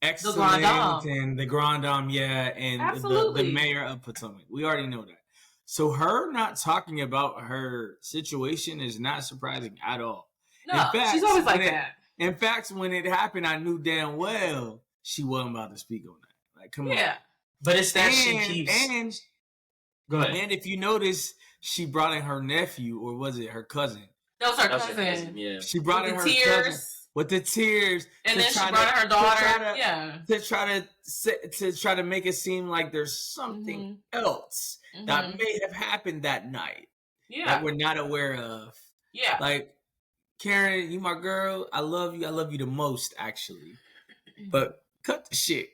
excellent and the Grand Dame, and the mayor of Potomac. We already know that. So her not talking about her situation is not surprising at all. No, in fact, she's always like that. In fact, when it happened, I knew damn well she wasn't about to speak on that. Like, come on. But it's that she keeps... Go ahead. And if you notice, she brought in her nephew, or was it her cousin? That was her cousin. Yeah. She brought in her cousin with the tears, and then she brought in her daughter. To try to make it seem like there's something else that may have happened that night that we're not aware of. Yeah. Like, Karen, you my girl. I love you. I love you the most, actually. But cut the shit.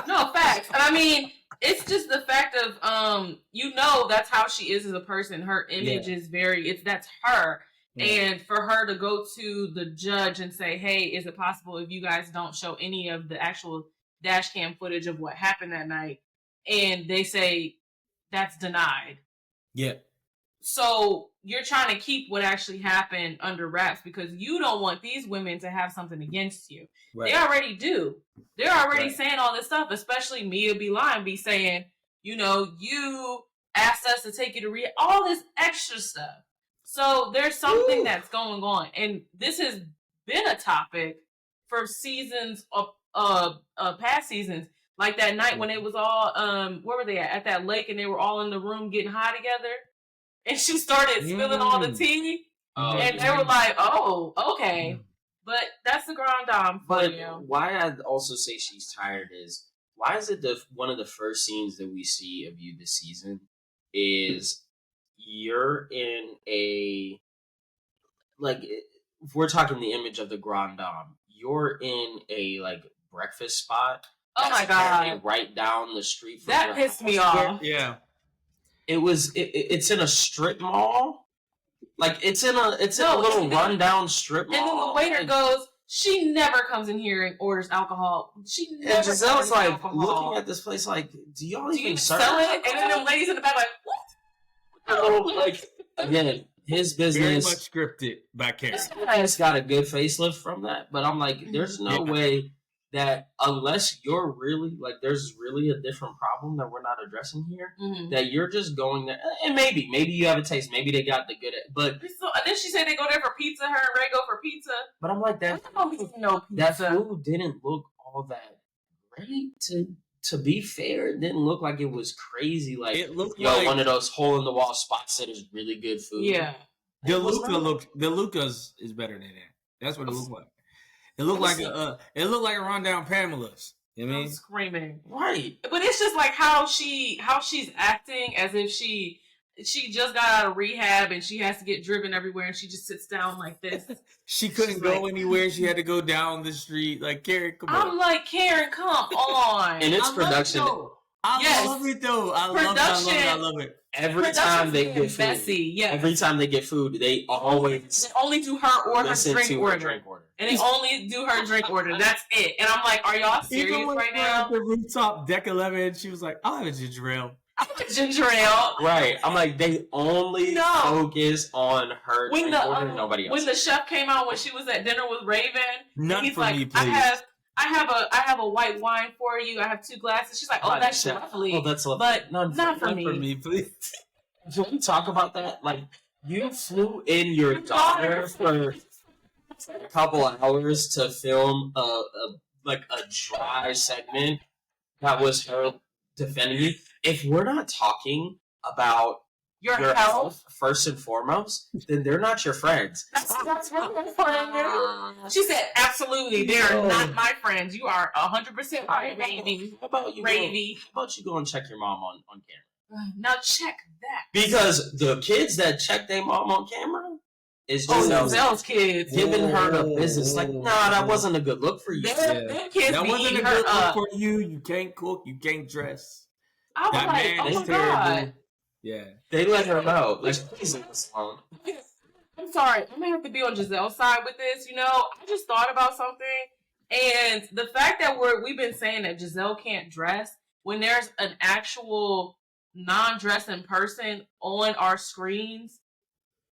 No, facts. And I mean, it's just the fact of that's how she is as a person. Her image is that's her. And for her to go to the judge and say, hey, is it possible if you guys don't show any of the actual dash cam footage of what happened that night? And they say that's denied. Yeah. So you're trying to keep what actually happened under wraps because you don't want these women to have something against you. Right. They already do. They're already saying all this stuff, especially Mia B. Line be saying, you asked us to take you to all this extra stuff. So there's something that's going on. And this has been a topic for seasons of past seasons. Like that night when it was all, where were they at that lake and they were all in the room getting high together. And she started spilling all the tea. And they were like, oh, okay. But that's the Grand Dame for you. Why I also say she's tired is, why is it one of the first scenes that we see of you this season is you're in a, like, if we're talking the image of the Grand Dame, you're in a, like, breakfast spot. Oh my God. Right down the street from that pissed me off. Yeah. It's in a strip mall. Like, it's in a little rundown strip mall. And then the waiter goes, she never comes in here and orders alcohol. She never. And Giselle's like alcohol. Looking at this place like, do y'all even sell it? And then the ladies in the back like, what? Like, again, his business. Very much scripted by Karen. It's got a good facelift from that, but I'm like, there's no way that unless you're really, like, there's really a different problem that we're not addressing here, that you're just going there, and maybe you have a taste, maybe they got the good, but... So, and then she said they go there for pizza, her and Ray go for pizza. But I'm like, that food didn't look all that great, to be fair. It didn't look like it was crazy, like, it looked like one of those hole-in-the-wall spots that is really good food. Yeah. The Lucas is better than that. That's what it looked like. It looked like a rundown Pamela's. You know what I mean? Screaming. Right. But it's just like how she's acting as if she just got out of rehab and she has to get driven everywhere and she just sits down like this. She couldn't go anywhere. She had to go down the street. Like, Karen, come on. I'm like, Karen, come on. And it's production. I love it though. I love it. Every time they get food, messy. Yeah. Every time they get food, they always only do her or her drink order. And they only do her drink order. That's it. And I'm like, are y'all serious right now? At the rooftop, deck 11, she was like, I'll have a ginger ale. Ginger ale. Right. I'm like, they only focus on her drink order, nobody else. When the chef came out when she was at dinner with Raven, none he's for like, me, please. I have a white wine for you. I have 2 glasses. She's like, oh, that's lovely. Oh, that's lovely. But not for me. For me, please. Can we talk about that? Like, you flew in your daughter for a couple of hours to film a dry segment that was her defending you. If we're not talking about your health first and foremost, then they're not your friends. That's what she said. Absolutely, they're not my friends. You are 100% right, baby. How about you? Gravy. How about you go and check your mom on camera? Now check that. Because the kids that check their mom on camera is Giselle's kids giving her the business. Like, nah, that wasn't a good look for you. Them kids that wasn't a good look for you. You can't cook. You can't dress. I was like, oh my God. Yeah. They let her know. Like, please leave us alone. I'm sorry. I'm going to have to be on Giselle's side with this. You know, I just thought about something. And the fact that we've been saying that Giselle can't dress when there's an actual non-dressing person on our screens,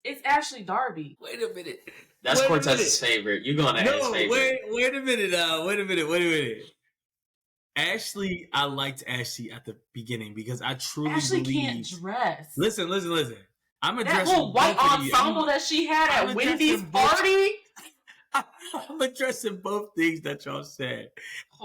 it's Ashley Darby. Wait a minute. That's Cortez's favorite. You're going to his favorite. Wait a minute now. Wait a minute. Ashley, I liked Ashley at the beginning because I truly Ashley believe... can't dress. Listen. I'm addressing that whole white ensemble that she had at Wendy's party. I'm addressing both things that y'all said.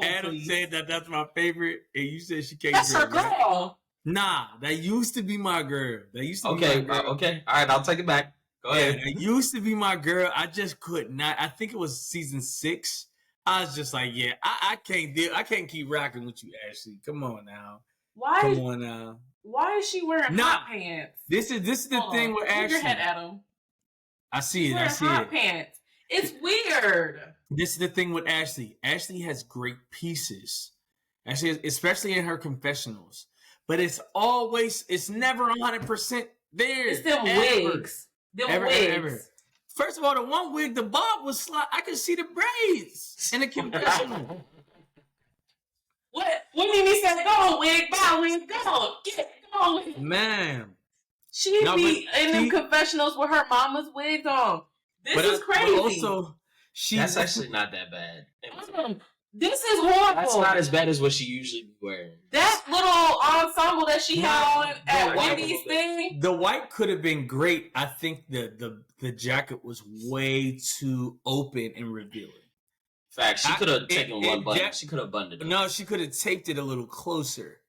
Adam said that's my favorite, and you said she can't dress. That's her girl. Nah, that used to be my girl. Okay, all right, I'll take it back. Go ahead. That used to be my girl. I just could not. I think it was season 6. I was just like, yeah, I can't deal. I can't keep rocking with you, Ashley. Come on now. Why is she wearing hot pants? This is the thing with Ashley. Your head, Adam. I see it. Hot pants. It's weird. This is the thing with Ashley. Ashley has great pieces. Ashley, especially in her confessionals. But it's never 100% there. It's them wigs. Ever. First of all, the one wig, the bob was I could see the braids in the confessional. What Mimi said, go on, wig, bye, wig, go on. Go on. Man. She be in them confessionals with her mama's wigs on. This is crazy. But also, that's actually not that bad. This is horrible. That's not as bad as what she usually be wearing. That little ensemble that she had on at Wendy's thing. The white could have been great. I think the jacket was way too open and revealing. Fact, she could have taken one button. She could have buttoned it. No, she could have taped it a little closer.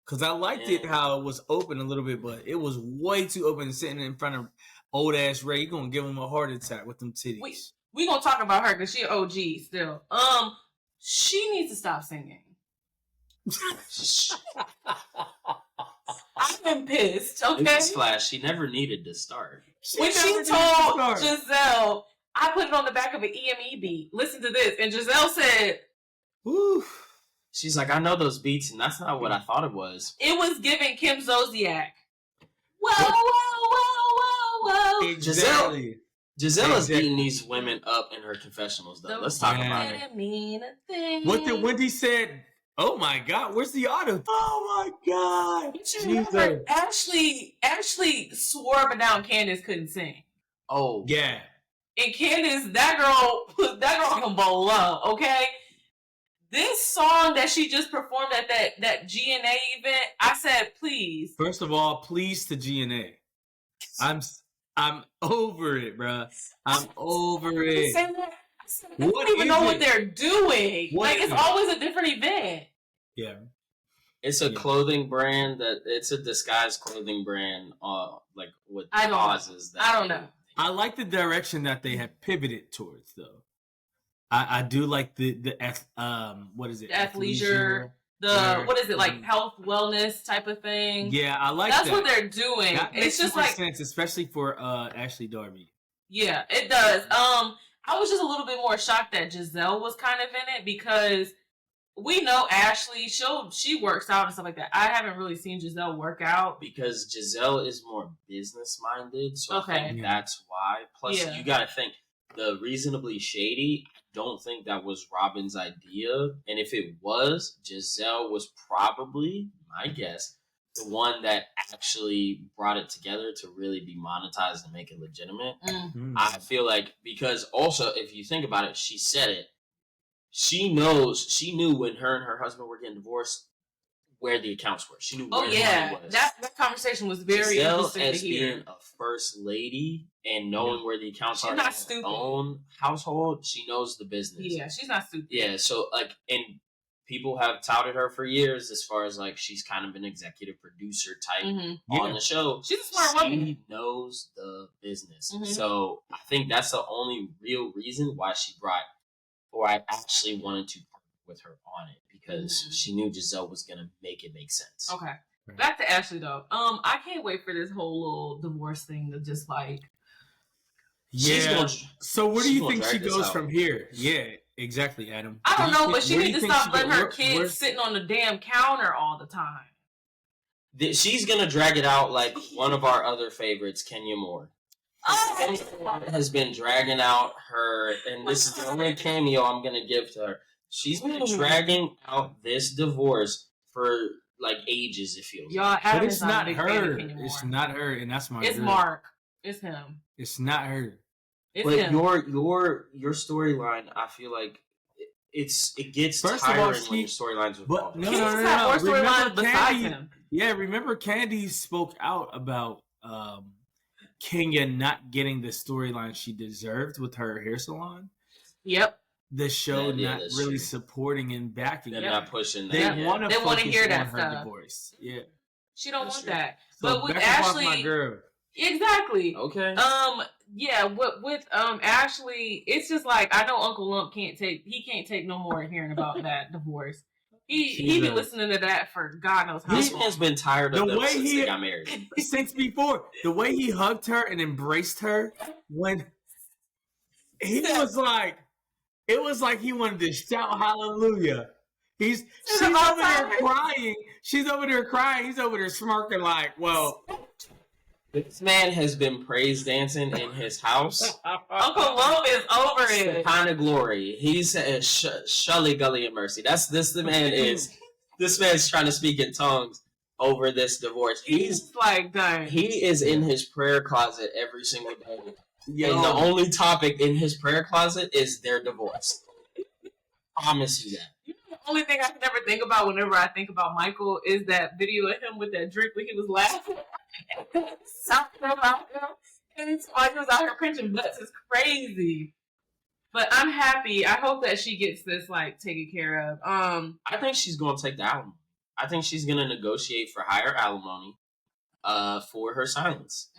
Because I liked it how it was open a little bit, but it was way too open sitting in front of old ass Ray. You're going to give him a heart attack with them titties. We going to talk about her because she an OG still. She needs to stop singing. I've been pissed, okay? Newsflash, she never needed to start. When she told Giselle, I put it on the back of an EME beat. Listen to this. And Giselle said, woo. She's like, I know those beats, and that's not what I thought it was. It was giving Kim Zodiac. Whoa. Exactly. Giselle is beating these women up in her confessionals, though. Let's talk about it. What did Wendy said? Oh my God, where's the auto? Oh my God. Ashley swore up and down Candace couldn't sing. Oh. Yeah. And Candace, that girl can blow, okay? This song that she just performed at that GNA event, I said, please. First of all, please to GNA. I'm over it, bruh. I'm over it. I don't even know what they're doing. It's always a different event. Yeah. It's a clothing brand it's a disguised clothing brand, with causes. I don't know. I like the direction that they have pivoted towards, though. I do like the what is it? Athleisure. What is it, like health, wellness type of thing? Yeah, I like That's that. what they're doing. It's just like sense, especially for Ashley Darby. Yeah, it does. I was just a little bit more shocked that Giselle was kind of in it because we know Ashley. She works out and stuff like that. I haven't really seen Giselle work out because Giselle is more business minded, so I think that's why. Plus, you got to think the reasonably shady. I don't think that was Robin's idea, and if it was, Giselle was probably, my guess, the one that actually brought it together to really be monetized and make it legitimate. I feel like, because also, if you think about it, she said it. She knew when her and her husband were getting divorced where the accounts were. She knew where the money was. That conversation was very interesting as to hear. being a first lady and knowing where the accounts are in her own household, she knows the business. Yeah, she's not stupid. Yeah, so like, and people have touted her for years as far as like she's kind of an executive producer type on the show. She's a smart woman. She knows the business. So I think that's the only real reason why I actually wanted to partner with her on it, because she knew Giselle was gonna make it make sense. Okay. Back to Ashley though. I can't wait for this whole little divorce thing to just like. Yeah. So where do you think she goes from here? Yeah, exactly, Adam. I don't know, but she needs to stop letting her kids sitting on the damn counter all the time. She's gonna drag it out like one of our other favorites, Kenya Moore. Has been dragging out her, and this is the only cameo I'm gonna give to her. She's been dragging out this divorce for like ages. It feels. Y'all, but it's not her. It's not her, and that's my. It's girl. Mark. It's him. It's not her. It's but him. your storyline, I feel like it gets tiring when your storylines are involved. No. Remember Candy? Yeah, remember Candy spoke out about Kenya not getting the storyline she deserved with her hair salon. Yep. The show not really supporting and backing. They're not pushing that. They want to hear that her stuff. Divorce. Yeah. She don't want that. So but with Ashley, my girl. Exactly. Okay. Yeah. With Ashley, it's just like, I know Uncle Lump can't take no more hearing about that divorce. He been listening to that for God knows how long. This man's been tired of them since they got married. Since before. The way he hugged her and embraced her when he was like, it was like he wanted to shout hallelujah. She's over there crying. She's over there crying. He's over there smirking like, well. This man has been praise dancing in his house. Uncle Lump is over it. Kind of glory. He's Shully Gully and Mercy. The man is. This man's trying to speak in tongues over this divorce. He's like, dang. He is in his prayer closet every single day. And the only topic in his prayer closet is their divorce. Promise you that. You know, the only thing I can ever think about whenever I think about Michael is that video of him with that drink when he was laughing. Something about him. And he was out here pinching butts. It's crazy. But I'm happy. I hope that she gets this like taken care of. I think she's gonna take the alimony. I think she's gonna negotiate for higher alimony for her silence.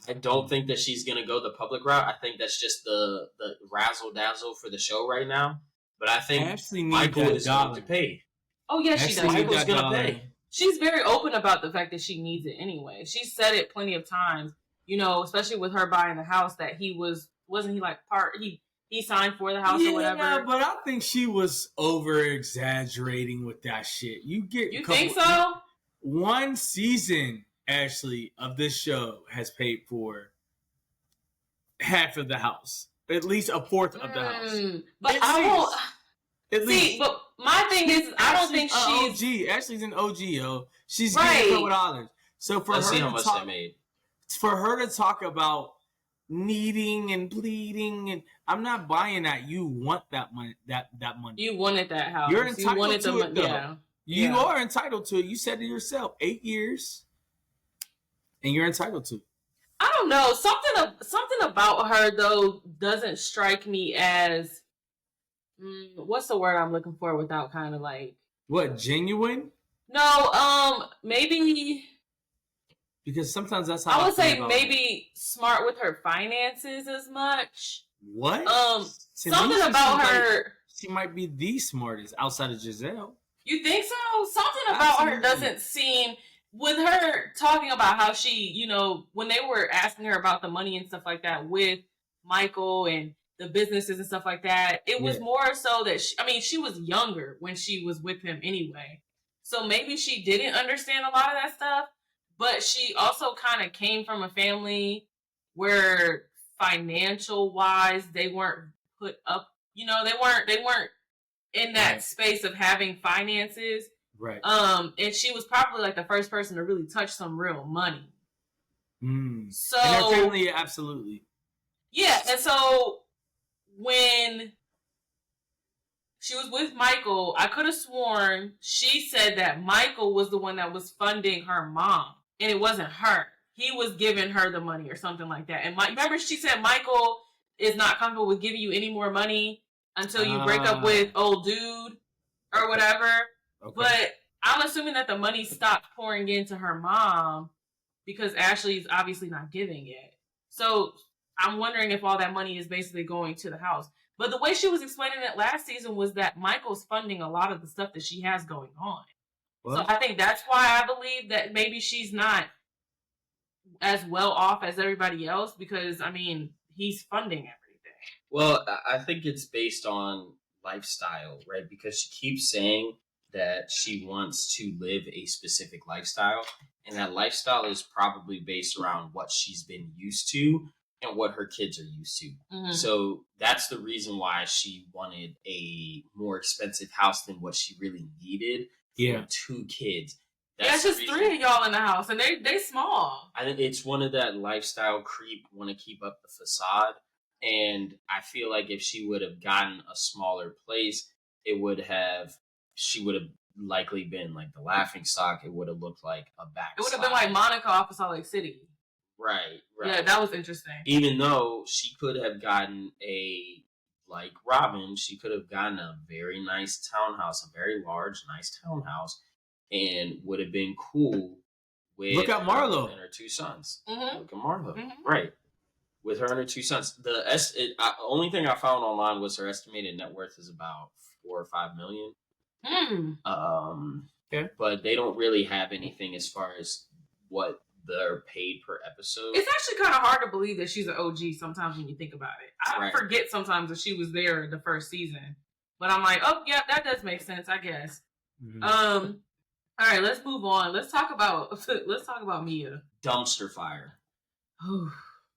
I don't think that she's gonna go the public route. I think that's just the razzle dazzle for the show right now. But I think Michael is going to pay. Oh yeah, she does. Michael's gonna pay. She's very open about the fact that she needs it anyway. She said it plenty of times. You know, especially with her buying the house, that wasn't he like he signed for the house or whatever. Yeah, but I think she was over exaggerating with that shit. You think so? One season, Ashley, of this show has paid for half of the house, at least a fourth of the house. But I won't. But my thing is, I don't think she's OG. Ashley's an OG, yo. She's getting $100. So for Let's her see how to much talk, they made. For her to talk about needing and pleading, and I'm not buying that. You want that money. That money. You wanted that house. You're entitled to it, though. Yeah. You are entitled to it. You said it yourself. 8 years, and you're entitled to it. I don't know. Something about her though doesn't strike me as what's the word I'm looking for without kind of like what, genuine? No, maybe because sometimes that's how I would say maybe smart with her finances as much. What? Something about her. She might be the smartest outside of Giselle. You think so? Something about her doesn't seem. With her talking about how she, you know, when they were asking her about the money and stuff like that with Michael, and the businesses and stuff like that. It was Yeah. more so that she was younger when she was with him anyway. So maybe she didn't understand a lot of that stuff, but she also kind of came from a family where financial wise they weren't put up, they weren't in that Right. space of having finances. Right. And she was probably like the first person to really touch some real money. So and her family, absolutely. Yeah, and so when she was with Michael, I could have sworn she said that Michael was the one that was funding her mom, and it wasn't her. He was giving her the money or something like that. And remember, she said Michael is not comfortable with giving you any more money until you break up with old dude or whatever. Okay. But I'm assuming that the money stopped pouring into her mom because Ashley's obviously not giving it. So I'm wondering if all that money is basically going to the house. But the way she was explaining it last season was that Michael's funding a lot of the stuff that she has going on. What? So I think that's why I believe that maybe she's not as well off as everybody else because, he's funding everything. Well, I think it's based on lifestyle, right? Because she keeps saying that she wants to live a specific lifestyle, and that lifestyle is probably based around what she's been used to and what her kids are used to. Mm-hmm. So that's the reason why she wanted a more expensive house than what she really needed for 2 kids. That's just 3 of y'all in the house, and they small. I think it's one of that lifestyle creep, want to keep up the facade. And I feel like if she would have gotten a smaller place, she would have likely been like the laughing stock. It would have looked like a backslide. It would have been like Monica off of Salt Lake City. Right. Yeah, that was interesting. Even though she could have gotten like Robin, she could have gotten a very nice townhouse, a very large, nice townhouse, and would have been cool with Look at Marlo and her 2 sons. Mm-hmm. Look at Marlo. Mm-hmm. Right. With her and her 2 sons. The only thing I found online was her estimated net worth is about $4 or $5 million. But they don't really have anything as far as what they're paid per episode. It's actually kind of hard to believe that she's an OG sometimes when you think about it. I forget sometimes that she was there the first season, but I'm like, oh yeah, that does make sense, I guess. Mm-hmm. All right, let's move on. Let's talk about Mia. Dumpster fire.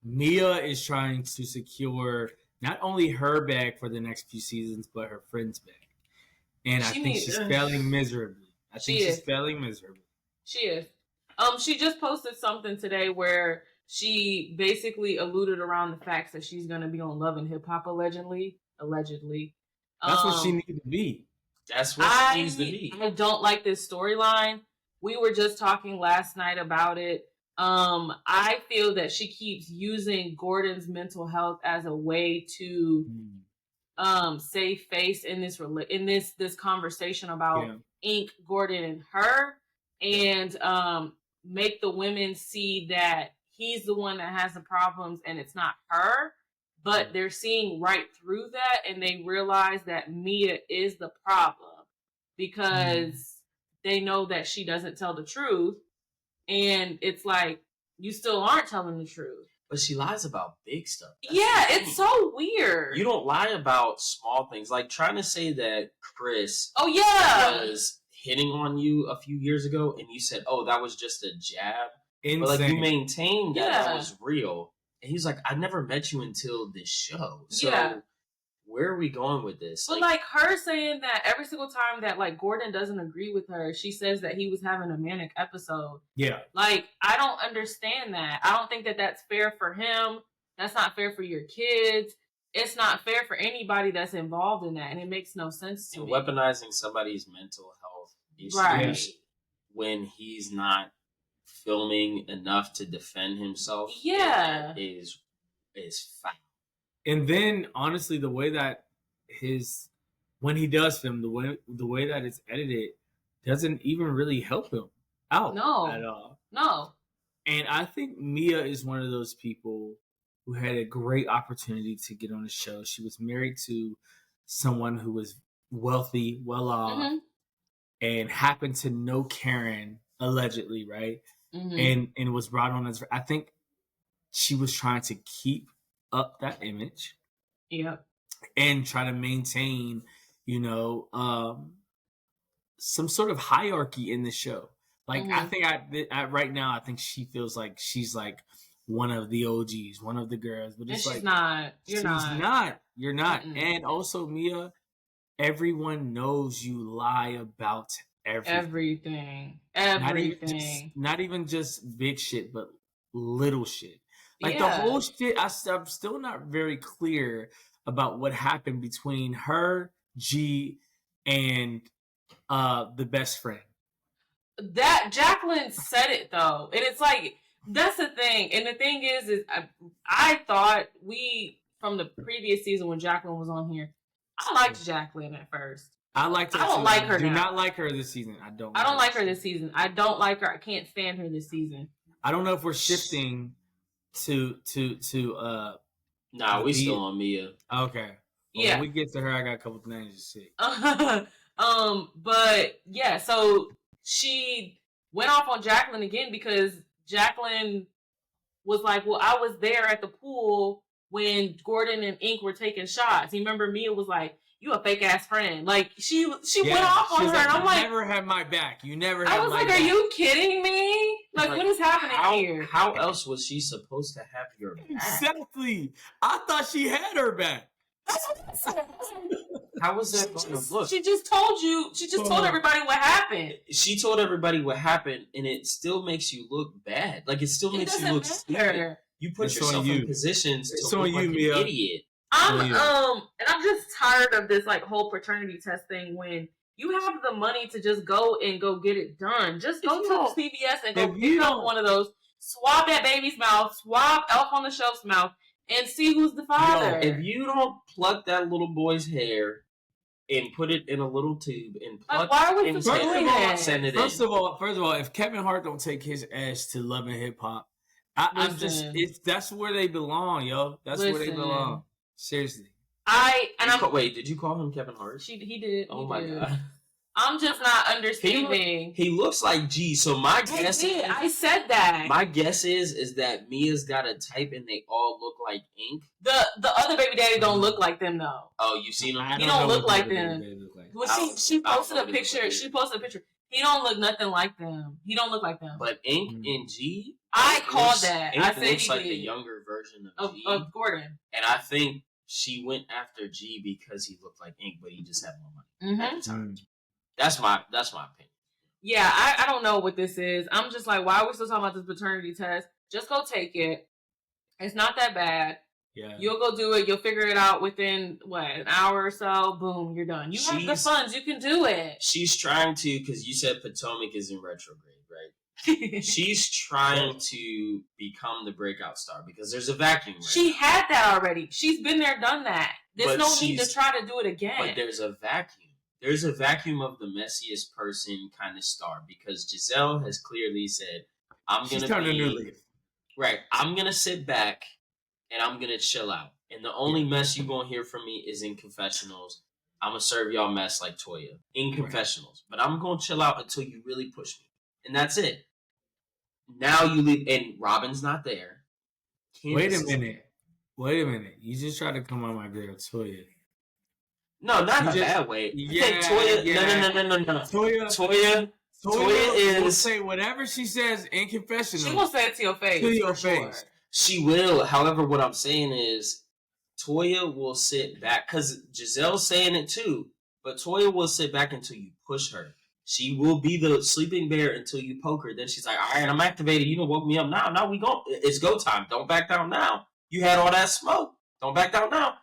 Mia is trying to secure not only her bag for the next few seasons, but her friend's bag. And I think she's failing miserably. She is. She is. She just posted something today where she basically alluded around the facts that she's going to be on Love and Hip Hop allegedly. That's what she needed to be. That's what she needs to be. I don't like this storyline. We were just talking last night about it. I feel that she keeps using Gordon's mental health as a way to save face in this conversation about Ink, Gordon, and her, and make the women see that he's the one that has the problems and it's not her. But they're seeing right through that, and they realize that Mia is the problem because they know that she doesn't tell the truth. And it's like, you still aren't telling the truth. But she lies about big stuff. That's it's so weird. You don't lie about small things. Like trying to say that Chris was hitting on you a few years ago, and you said, oh, that was just a jab. Insane. But like you maintained that was real. And he's like, I never met you until this show. So where are we going with this? But like her saying that every single time that like Gordon doesn't agree with her, she says that he was having a manic episode. Yeah. Like, I don't understand that. I don't think that that's fair for him. That's not fair for your kids. It's not fair for anybody that's involved in that. And it makes no sense to me. Weaponizing somebody's mental health issues when he's not filming enough to defend himself is foul. And then honestly, the way that when he does film, the way that it's edited doesn't even really help him out at all. No. And I think Mia is one of those people who had a great opportunity to get on the show. She was married to someone who was wealthy, well off, and happened to know Karen allegedly, right? Mm-hmm. And was brought on as, I think she was trying to keep up that image. Yep. And try to maintain, some sort of hierarchy in the show. Like, I think right now, I think she feels like she's like one of the OGs, one of the girls, but it's and like she's not. You're not. You're not. Mm-mm. And also, Mia, everyone knows you lie about everything. Not even just big shit, but little shit. Like the whole shit. I'm still not very clear about what happened between her, G, and the best friend. That Jacqueline said it though, and it's like that's the thing. And the thing is I thought from the previous season when Jacqueline was on here, I liked Jacqueline at first. I liked her. I don't like her. Do not like her this season. I don't like her this season. I don't like her. I can't stand her this season. I don't know if we're shifting to Nah, we still on Mia. Okay. Well, when we get to her, I got a couple things to say. But yeah, so she went off on Jacqueline again because Jacqueline was like, well, I was there at the pool when Gordon and Ink were taking shots. You remember Mia was like, you a fake ass friend. Like she went off on her, and I'm like, you never had my back. You never had my back. I was like, are you kidding me? Like what is happening here? How else was she supposed to have your back? Exactly. I thought she had her back. That's what I said. How was that going to look? She just told you. She just told everybody what happened. She told everybody what happened, and it still makes you look bad. Like it still makes you look stupid. You put yourself in positions to look like an idiot. And I'm just tired of this like whole paternity test thing. When you have the money to just go get it done, just go to CVS and go pick up one of those, swab that baby's mouth, swab Elf on the Shelf's mouth, and see who's the father. If you don't pluck that little boy's hair and put it in a little tube and pluck and send it in. First of all, if Kevin Hart don't take his ass to Love and Hip Hop, that's where they belong, yo. That's where they belong. Seriously. Wait, did you call him Kevin Hart? He did. Oh my god. I'm just not understanding. He looks like G, so my guess is... I said that. My guess is that Mia's got a type and they all look like Ink. The other baby daddy don't look like them, though. Oh, you seen him? He don't look like them. She posted a picture. He don't look nothing like them. He don't look like them. But Ink and G... I called that. Ink I said looks like the younger version of G. Of Gordon. And I think she went after G because he looked like Ink, but he just had more money at the time. That's my opinion. Yeah, I don't know what this is. I'm just like, why are we still talking about this paternity test? Just go take it. It's not that bad. Yeah. You'll go do it. You'll figure it out within, an hour or so. Boom, you're done. You have the funds. You can do it. She's trying to, because you said Potomac is in retrograde, right? She's trying to become the breakout star because there's a vacuum. Right she had that already. She's been there, done that. There's no need to try to do it again. But there's a vacuum. There's a vacuum of the messiest person kind of star because Giselle has clearly said, I'm going to be... New leaf. Right. I'm going to sit back and I'm going to chill out. And the only mess you're going to hear from me is in confessionals. I'm going to serve y'all mess like Toya in confessionals. But I'm going to chill out until you really push me. And that's it. Now you leave, and Robin's not there. Wait a minute. You just tried to come on my girl, Toya. No, not in a bad way. Yeah, Toya. No. Toya will say whatever she says in confessional. She will say it to your face. To your face. Sure. She will. However, what I'm saying is Toya will sit back because Giselle's saying it too. But Toya will sit back until you push her. She will be the sleeping bear until you poke her. Then she's like, all right, I'm activated. You don't woke me up now. Now we go. It's go time. Don't back down now. You had all that smoke. Don't back down now.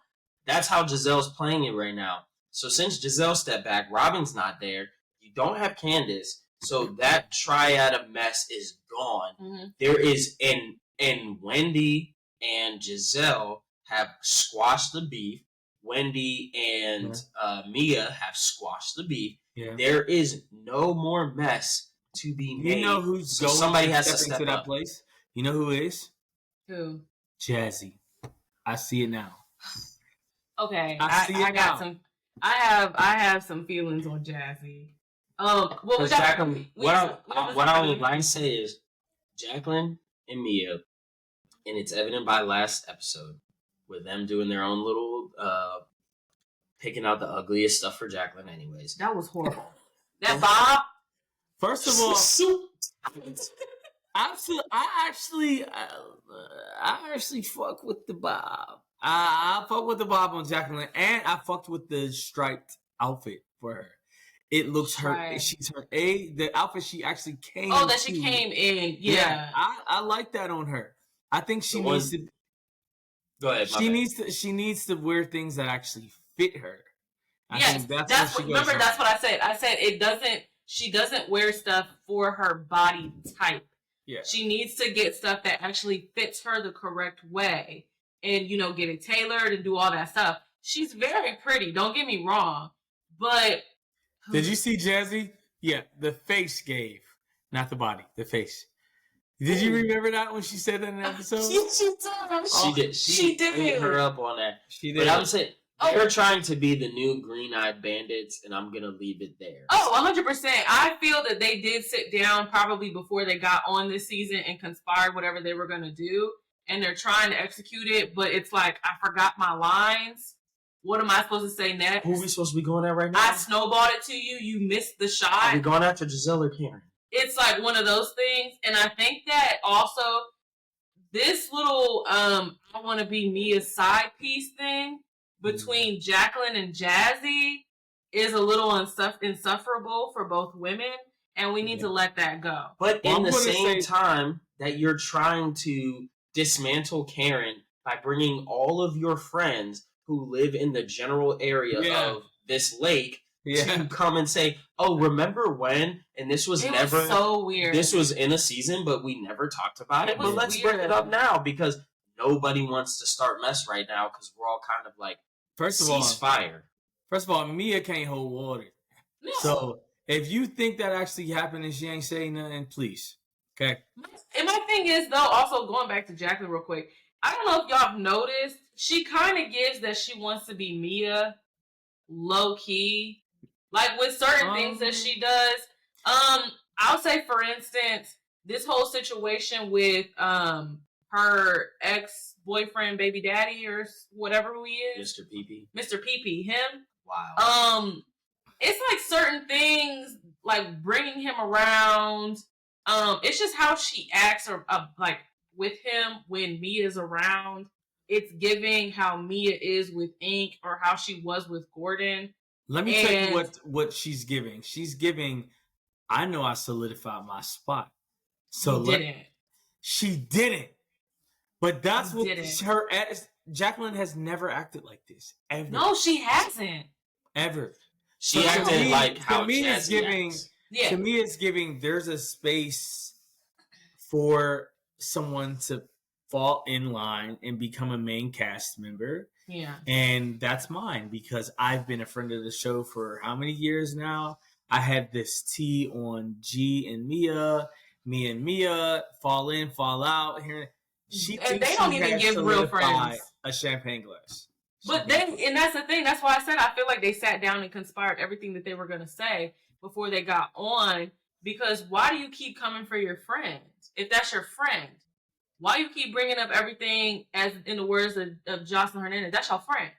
That's how Giselle's playing it right now. So since Giselle stepped back, Robin's not there. You don't have Candace. So that triad of mess is gone. Mm-hmm. There is, and Wendy and Giselle have squashed the beef. Wendy and Mia have squashed the beef. Yeah. There is no more mess to be made. You know who's going somebody to has to step into that place? You know who is? Who? Jazzy. I see it now. Okay, I got some. I have some feelings on Jazzy. What I would like to say is Jacqueline and Mia, and it's evident by last episode with them doing their own little picking out the ugliest stuff for Jacqueline anyways. That was horrible. That bob. First of all, I actually fuck with the bob. I fuck with the bob on Jacqueline, and I fucked with the striped outfit for her. It looks she's her the outfit she actually came. Oh, that she came in. Yeah. I like that on her. I think she needs to. Go ahead. She needs to wear things that actually fit her. I think that's what I said. I said she doesn't wear stuff for her body type. Yeah. She needs to get stuff that actually fits her the correct way and, get it tailored and do all that stuff. She's very pretty. Don't get me wrong. But. Did you see Jazzy? Yeah. The face gave, not the body, the face. Did you remember that when she said that in an episode? She did. She did hit her up on that. She did. But I'm saying they're trying to be the new green-eyed bandits, and I'm gonna leave it there. Oh, 100%. I feel that they did sit down probably before they got on this season and conspired whatever they were gonna do, and they're trying to execute it. But it's like I forgot my lines. What am I supposed to say next? Who are we supposed to be going at right now? I snowballed it to you. You missed the shot. Are we going after Giselle or Karen? It's like one of those things, and I think that also this little I want to be Mia's side piece thing between Jacqueline and Jazzy is a little insufferable for both women, and we need to let that go. But in the same time that you're trying to dismantle Karen by bringing all of your friends who live in the general area of this lake to come and say, oh, remember when? And this was never so weird. This was in a season, but we never talked about it. But let's bring it up now because nobody wants to start mess right now because we're all kind of like ceasefire. First of all, Mia can't hold water. No. So if you think that actually happened and she ain't saying nothing, please. Okay. And my thing is, though, also going back to Jacqueline real quick, I don't know if y'all have noticed, she kind of gives that she wants to be Mia low key. Like with certain things that she does. I'll say, for instance, this whole situation with her ex-boyfriend, baby daddy, or whatever who he is. Mr. PP. Mr. PP, him. Wow. It's like certain things, like bringing him around. It's just how she acts or like with him when Mia's around. It's giving how Mia is with Ink or how she was with Gordon. Let me tell you what she's giving. She's giving, I know I solidified my spot. So she didn't. But that's what Jacqueline has never acted like this. Ever. No, she hasn't. Ever. She acted like how Jazzy acts. To me, it's giving, there's a space for someone to fall in line and become a main cast member. Yeah. And that's mine because I've been a friend of the show for how many years now? I had this tea on G and Mia. Me and Mia fall in, fall out. Here, and they don't even give real friends a champagne glass. But and that's the thing. That's why I said I feel like they sat down and conspired everything that they were going to say before they got on. Because why do you keep coming for your friends? If that's your friend, why you keep bringing up everything, as in the words of Jocelyn Hernandez, that's your friend.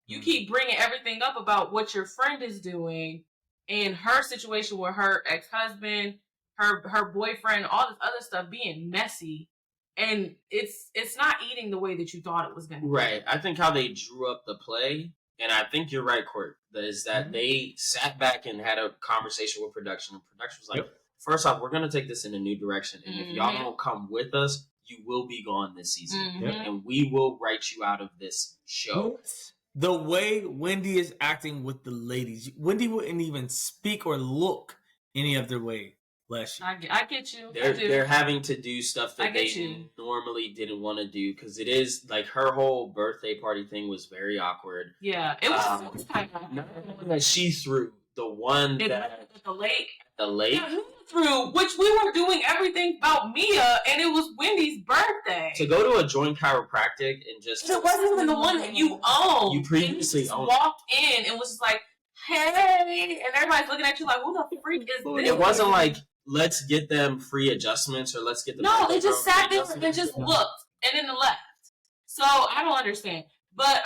You keep bringing everything up about what your friend is doing and her situation with her ex-husband, her boyfriend, all this other stuff being messy. And it's not eating the way that you thought it was going to. Right. I think how they drew up the play, and I think you're right, Court, is that they sat back and had a conversation with production. And production was like, first off, we're going to take this in a new direction. And if y'all don't come with us, you will be gone this season. And we will write you out of this show. The way Wendy is acting with the ladies, Wendy wouldn't even speak or look any other way last year. I get you. They're having to do stuff that they normally didn't want to do because it is like her whole birthday party thing was very awkward. Yeah, it was kind of not the one that she threw, the one at the lake. The lake. Yeah, through which we were doing everything about Mia, and it was Wendy's birthday. To go to a joint chiropractic and just it wasn't even the one that you owned. You previously owned. Walked in and was just like, "Hey," and everybody's looking at you like, "Who the freak is this?" It wasn't like, let's get them free adjustments or let's get them. No, they just sat there and just looked and then left. So I don't understand. But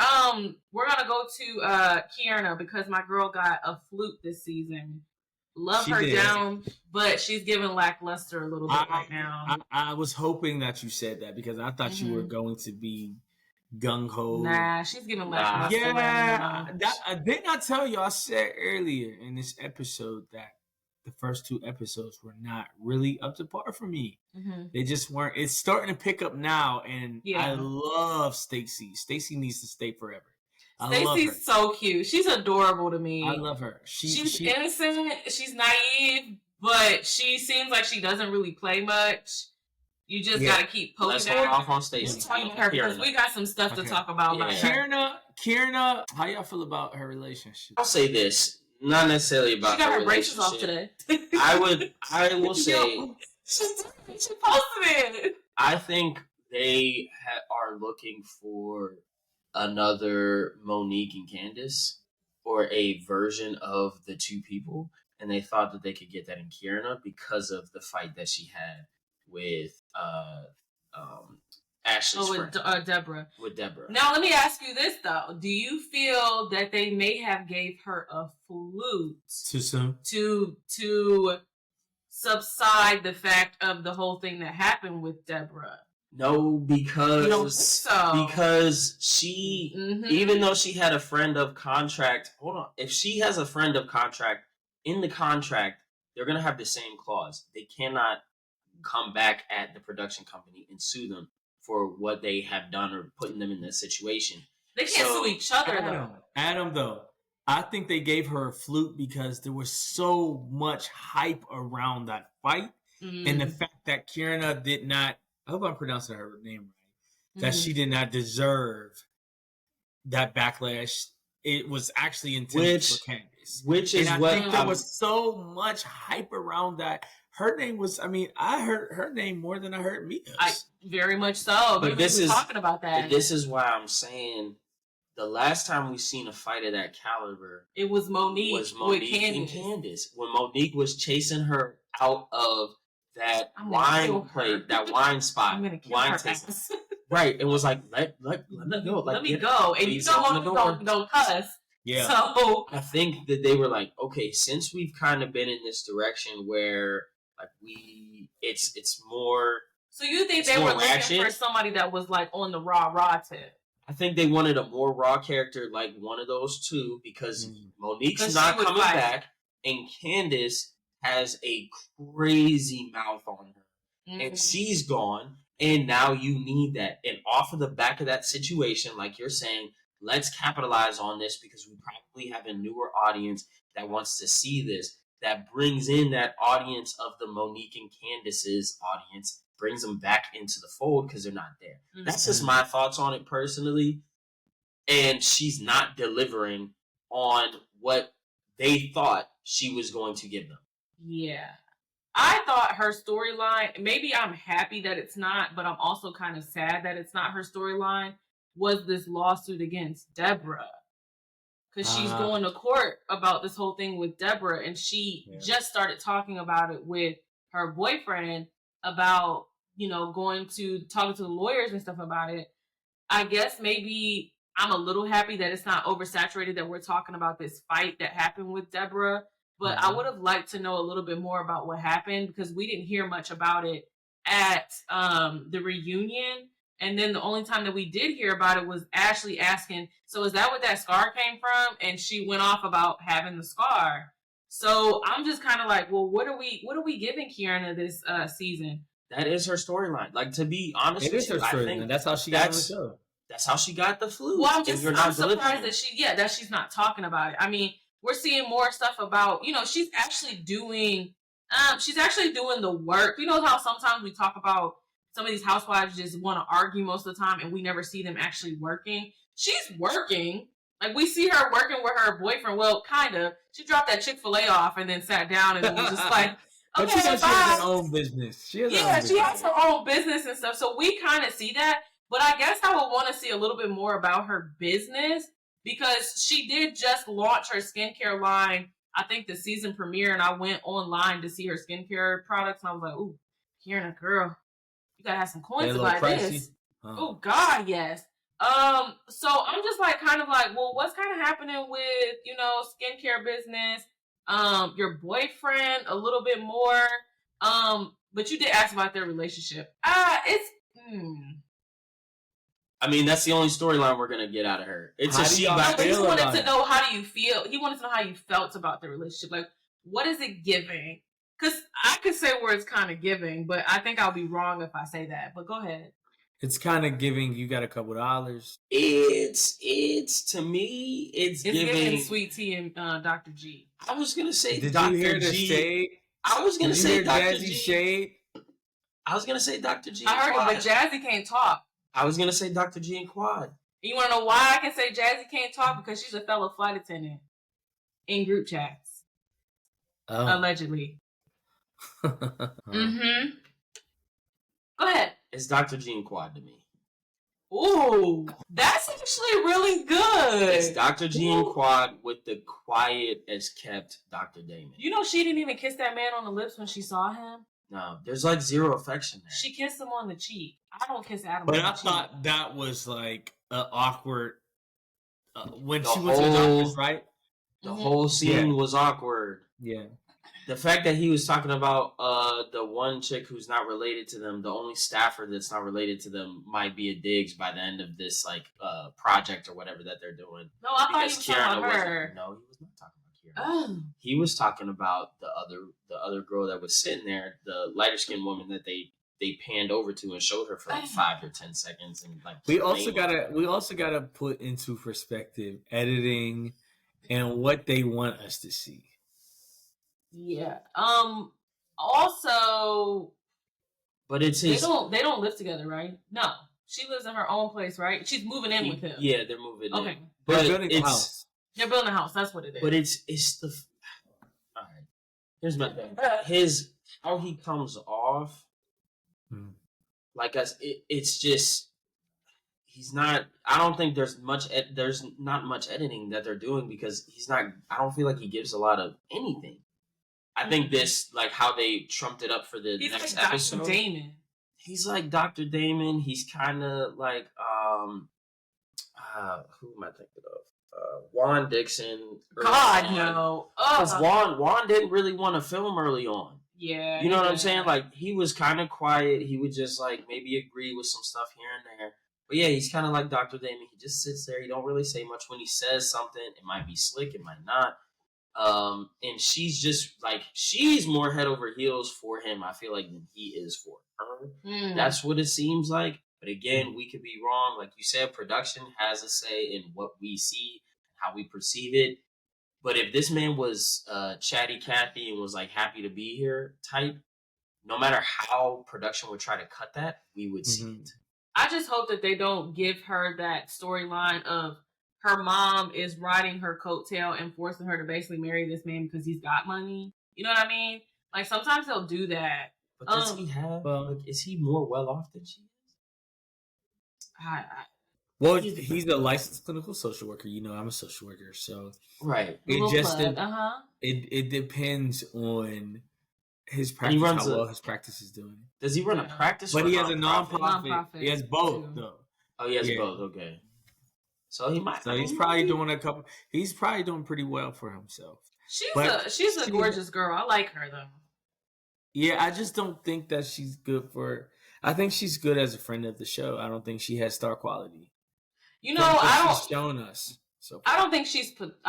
we're gonna go to Kierna because my girl got a flute this season. Love her down, but she's giving lackluster a little bit right now. I was hoping that you said that because I thought you were going to be gung ho. Nah, she's giving lackluster. Yeah, didn't I tell you? I said earlier in this episode that the first 2 episodes were not really up to par for me. They just weren't. It's starting to pick up now, and I love Stacey. Stacey needs to stay forever. Stacey's so cute. She's adorable to me. I love her. She's innocent. She's naive, but she seems like she doesn't really play much. You just gotta keep poking Let's hold off on Stacey. Because we got some stuff to talk about. Kierna, how y'all feel about her relationship? I'll say this, not necessarily about. She got her braces off today. I will say. She posted it. I think they are looking for another Monique and Candace, or a version of the 2 people, and they thought that they could get that in Kierna because of the fight that she had with Ashley's friend. Deborah. With Deborah. Now let me ask you this though: do you feel that they may have gave her a flute too soon to subside the fact of the whole thing that happened with Deborah? No, because you don't think so. Because she, even though she had a friend of contract, if she has a friend of contract, in the contract, they're going to have the same clause. They cannot come back at the production company and sue them for what they have done or putting them in this situation. They can't sue each other, Adam, though, I think they gave her a flute because there was so much hype around that fight. And the fact that Kierna did not, I hope I'm pronouncing her name right, that she did not deserve that backlash. It was actually intended for Candace. Which is I think there was so much hype around that. Her name was, I heard her name more than I heard Mia's. Very much so. But this is talking about that. This is why I'm saying the last time we seen a fight of that caliber, it was Monique with and Candace. When Monique was chasing her out of that wine spot. I'm gonna kill her ass. Right. It was like, let go. Like, let me go. And you don't cuss. Yeah. So I think that they were like, okay, since we've kind of been in this direction where like it's more. So you think they were looking for somebody that was like on the raw tip? I think they wanted a more raw character like one of those 2 because Monique's not coming back and Candace has a crazy mouth on her and she's gone, and now you need that. And off of the back of that situation, like you're saying, let's capitalize on this because we probably have a newer audience that wants to see this, that brings in that audience of the Monique and Candace's audience, brings them back into the fold because they're not there. That's just my thoughts on it personally. And she's not delivering on what they thought she was going to give them. Yeah. I thought her storyline, maybe I'm happy that it's not, but I'm also kind of sad that it's not her storyline, was this lawsuit against Deborah. Because she's going to court about this whole thing with Deborah, and she just started talking about it with her boyfriend about, talking to the lawyers and stuff about it. I guess maybe I'm a little happy that it's not oversaturated, that we're talking about this fight that happened with Deborah. But I would have liked to know a little bit more about what happened because we didn't hear much about it at the reunion. And then the only time that we did hear about it was Ashley asking, so is that what that scar came from? And she went off about having the scar. So I'm just kind of like, well, what are we giving Kierna this season? That is her storyline. Like, to be honest with you, I think that's how she got the show. That's how she got the flu. Well, I'm surprised that she's not talking about it. I mean, we're seeing more stuff about, she's actually doing the work. You know how sometimes we talk about some of these housewives just want to argue most of the time and we never see them actually working. She's working. Like, we see her working with her boyfriend. Well, kind of. She dropped that Chick-fil-A off and then sat down and was just like, okay, she has her own business. She has her own business and stuff. So we kind of see that. But I guess I would want to see a little bit more about her business because she did just launch her skincare line, I think the season premiere, and I went online to see her skincare products, and I was like, ooh, Kierna, girl, you gotta have some coins to buy this. Oh, God, yes. So I'm just like, kind of like, well, what's kind of happening with, skincare business? Your boyfriend a little bit more. But you did ask about their relationship. I mean, that's the only storyline we're gonna get out of her. It's How a do she y'all got But he feel wanted about to it? know, how do you feel? He wanted to know how you felt about the relationship. Like, what is it giving? Because I could say where it's kind of giving, but I think I'll be wrong if I say that. But go ahead. It's kind of giving. You got a couple $. It's to me, it's It's giving giving Sweet Tea and Dr. G. I was gonna say Did Dr. you hear the G. shade? I was gonna Did you say hear Dr. Jazzy G. shade? I was gonna say Dr. G. I heard and it, but Quad. Jazzy can't talk. I was gonna say Dr. G and Quad. You want to know why I can say Jazzy can't talk? Because she's a fellow flight attendant in group chats, allegedly. Mm-hmm. Go ahead. It's Dr. G and Quad to me. Ooh, that's actually really good. It's Dr. G and Quad with the quiet as kept Dr. Damon. You know, she didn't even kiss that man on the lips when she saw him. No, there's like zero affection there. She kissed him on the cheek. I don't kiss Adam. But on the I cheek. thought that was like an awkward when The she went to the whole- doctors, right? The whole scene Yeah. was awkward. Yeah. The fact that he was talking about the one chick who's not related to them, the only staffer that's not related to them, might be a Diggs by the end of this project or whatever that they're doing. No, I thought he was talking about wasn't- her. No, he was not talking about Kierna. Oh. He was talking about the other girl that was sitting there, the lighter skinned woman that they panned over to and showed her for like 5 or 10 seconds, and like We also gotta put into perspective editing and what they want us to see. Yeah. Also, but it's his. they don't live together, right? No, she lives in her own place, right? She's moving in with him. Yeah, they're moving. Okay. In. They're But building a it's house. They're building a house. That's what it is. but it's the. All right. Here's my thing. How he comes off. Like us, it's just he's not. I don't think there's not much editing that they're doing because he's not. I don't feel like he gives a lot of anything. I think this how they trumped it up for the he's next like episode. Dr. Damon. He's like Dr. Damon. He's kind of like who am I thinking of? Juan Dixon. God no. Because Juan didn't really want to film early on. Yeah. You know what I'm saying? Like, he was kind of quiet. He would just, maybe agree with some stuff here and there. But, yeah, he's kind of like Dr. Damon. He just sits there. He don't really say much. When he says something, it might be slick. It might not. And she's just, she's more head over heels for him, I feel like, than he is for her. That's what it seems like. But, again, we could be wrong. Like you said, production has a say in what we see, how we perceive it. But if this man was chatty Cathy and was happy to be here type, no matter how production would try to cut that, we would see it. I just hope that they don't give her that storyline of her mom is riding her coattail and forcing her to basically marry this man because he's got money. You know what I mean? Like, sometimes they'll do that. But does he have? Is he more well off than she is? Well, he's a licensed clinical social worker. You know, I'm a social worker, so right. It depends on his practice, how well his practice is doing. Does he run a practice? But he has a nonprofit. He has both, too. though. Oh, he has both. Okay. So he might. So he's probably doing a couple. He's probably doing pretty well for himself. She's a gorgeous girl. I like her though. Yeah, I just don't think that she's good for. I think she's good as a friend of the show. I don't think she has star quality. You know, She's shown us. So I don't think she's Potomac.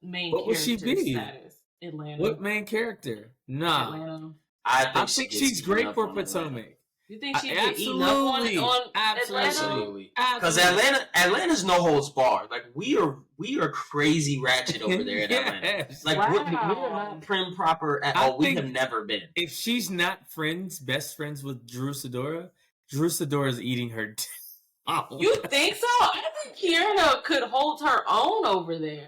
Main what would character she be? Status. Atlanta. What main character? Nah. Atlanta. I think she's great for Potomac. You think she get eaten up on Atlanta? Absolutely. Because Atlanta's no holds barred. Like, we are crazy ratchet over there in Atlanta. Like, we're not prim proper at all. We have never been. If she's not best friends with Drew Sidora is eating her. You think so? I think Kierna could hold her own over there.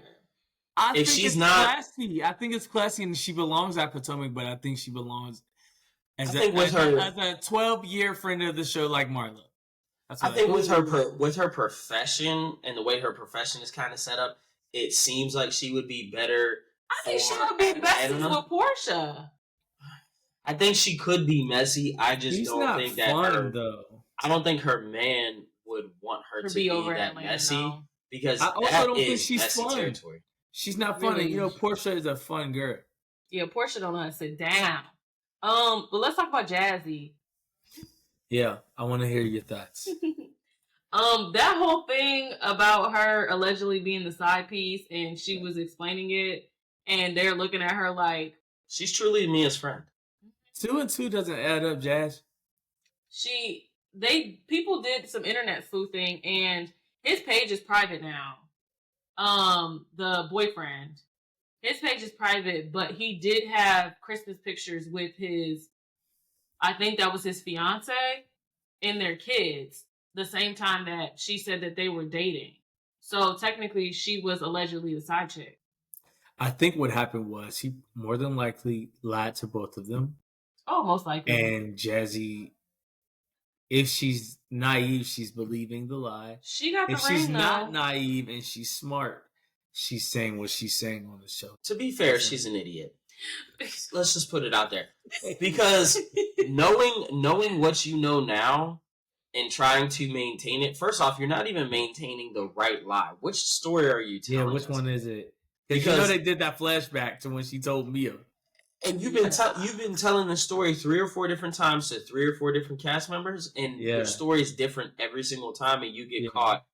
I think it's classy and she belongs at Potomac, but I think she belongs as a 12-year friend of the show like Marlo. I think with her profession and the way her profession is kind of set up, it seems like she would be better. I think she would be best with Portia. I think she could be messy. I just don't think that though. I don't think her man would want her to be over that Atlanta, messy no. because I also that don't think is she's messy fun. territory. She's not Really? funny. You know, Portia is a fun girl. Yeah, Portia don't know how to sit down. But let's talk about Jazzy. Yeah, I want to hear your thoughts. That whole thing about her allegedly being the side piece, and she was explaining it, and they're looking at her like she's truly Mia's friend. 2 and 2 doesn't add up, Jazz. People did some internet sleuthing, and his page is private now. The boyfriend, his page is private, but he did have Christmas pictures with I think that was his fiance and their kids, the same time that she said that they were dating. So technically, she was allegedly the side chick. I think what happened was he more than likely lied to both of them. Oh, most likely. And Jazzy, if she's naive, she's believing the lie. She got the if ring, she's though. not naive and she's smart, she's saying what she's saying on the show. To be fair, she's an idiot. Let's just put it out there. Because knowing what you know now and trying to maintain it, first off, you're not even maintaining the right lie. Which story are you telling? Yeah, which us? one is it? Because they did that flashback to when she told Mia. And you've been telling the story 3 or 4 different times to 3 or 4 different cast members, and your story is different every single time, and you get caught.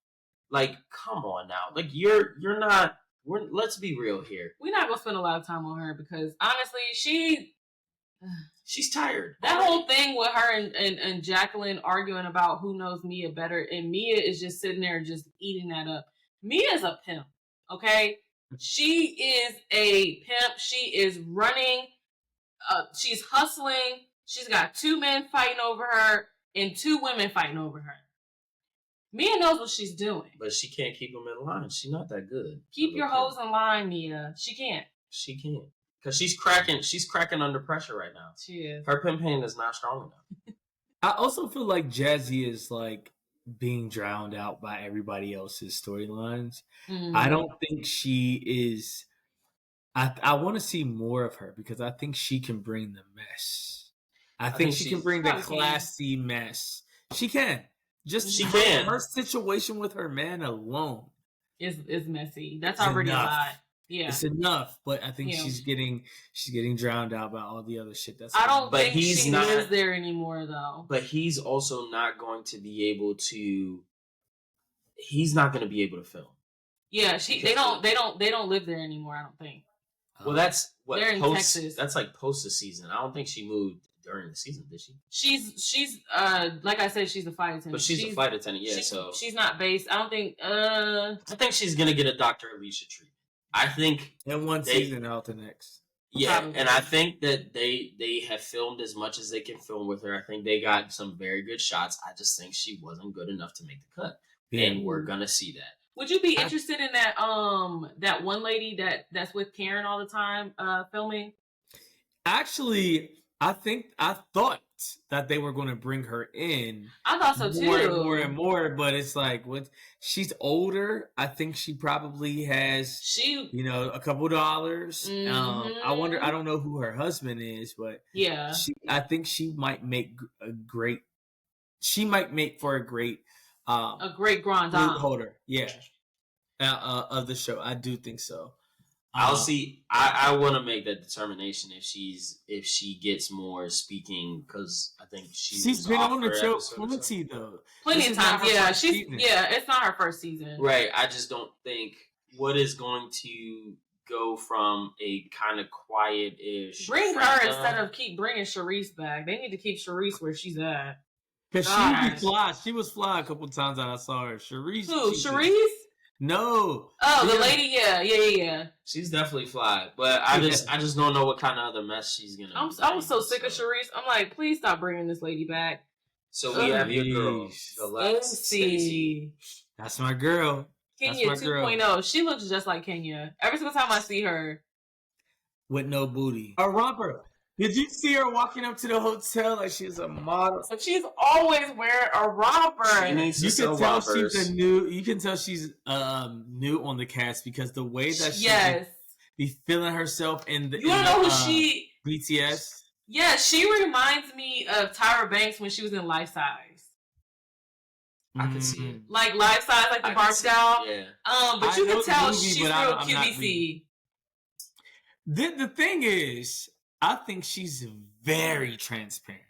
Like, come on now. Like, you're not. Let's be real here. We're not gonna spend a lot of time on her because honestly, she's tired. That whole thing with her and Jacqueline arguing about who knows Mia better, and Mia is just sitting there just eating that up. Mia is a pimp, okay? She is a pimp. She is running. She's hustling. She's got 2 men fighting over her and 2 women fighting over her. Mia knows what she's doing. But she can't keep them in line. She's not that good. Keep your hoes in line, Mia. She can't. She can't. Because she's cracking under pressure right now. She is. Her campaign is not strong enough. I also feel like Jazzy is like being drowned out by everybody else's storylines. Mm-hmm. I don't think she is. I want to see more of her because I think she can bring the mess. I think she can bring the classy mess. She can. She can. Her situation with her man alone is messy. That's already a lot. Yeah, it's enough, but I think she's getting drowned out by all the other shit. I don't think she lives there anymore, though. But he's also not going to be able to. He's not going to be able to film. Yeah, they don't live there anymore. I don't think. Well, that's what they're in Texas. That's like post the season. I don't think she moved during the season, did she? She's like I said, she's a flight attendant. But she's a flight attendant, yeah. So she's not based. I don't think. I think she's gonna get a Dr. Alicia treatment. I think in one season out the next. Yeah, probably. And I think that they have filmed as much as they can film with her. I think they got some very good shots. I just think she wasn't good enough to make the cut, and we're gonna see that. Would you be interested in that that one lady that's with Karen all the time filming? Actually, I thought that they were going to bring her in. I thought so too. More and more, but it's like she's older. I think she probably has a couple dollars. Mm-hmm. I wonder. I don't know who her husband is, but yeah, I think she might make for a great grand dame holder. Yeah, of the show. I do think so. I'll see. I want to make that determination if she gets more speaking because I think she's been on the show plenty though. Plenty of times, yeah. It's not her first season, right? I just don't think what is going to go from a kind of quiet-ish. Bring her instead of keep bringing Charisse back. They need to keep Charisse where she's at. Because she be fly. She was fly a couple times that I saw her. Charisse. Who? Charisse? No. Oh, the lady, yeah. She's definitely fly, but I just don't know what kind of other mess she's gonna. I was so sick of Charisse. I'm like, please stop bringing this lady back. So we have your girl, Stacey. That's my girl. Kenya 2.0. She looks just like Kenya. Every single time I see her, with no booty, a romper. Did you see her walking up to the hotel like she's a model? So she's always wearing a romper. You can tell she's new. You can tell she's new on the cast because the way that she be feeling herself in the. You don't know who she BTS. Yeah, she reminds me of Tyra Banks when she was in Life Size. I can see it. Like Life Size, like the Barbie doll. Yeah. But you can tell she's real QVC. The thing is, I think she's very transparent.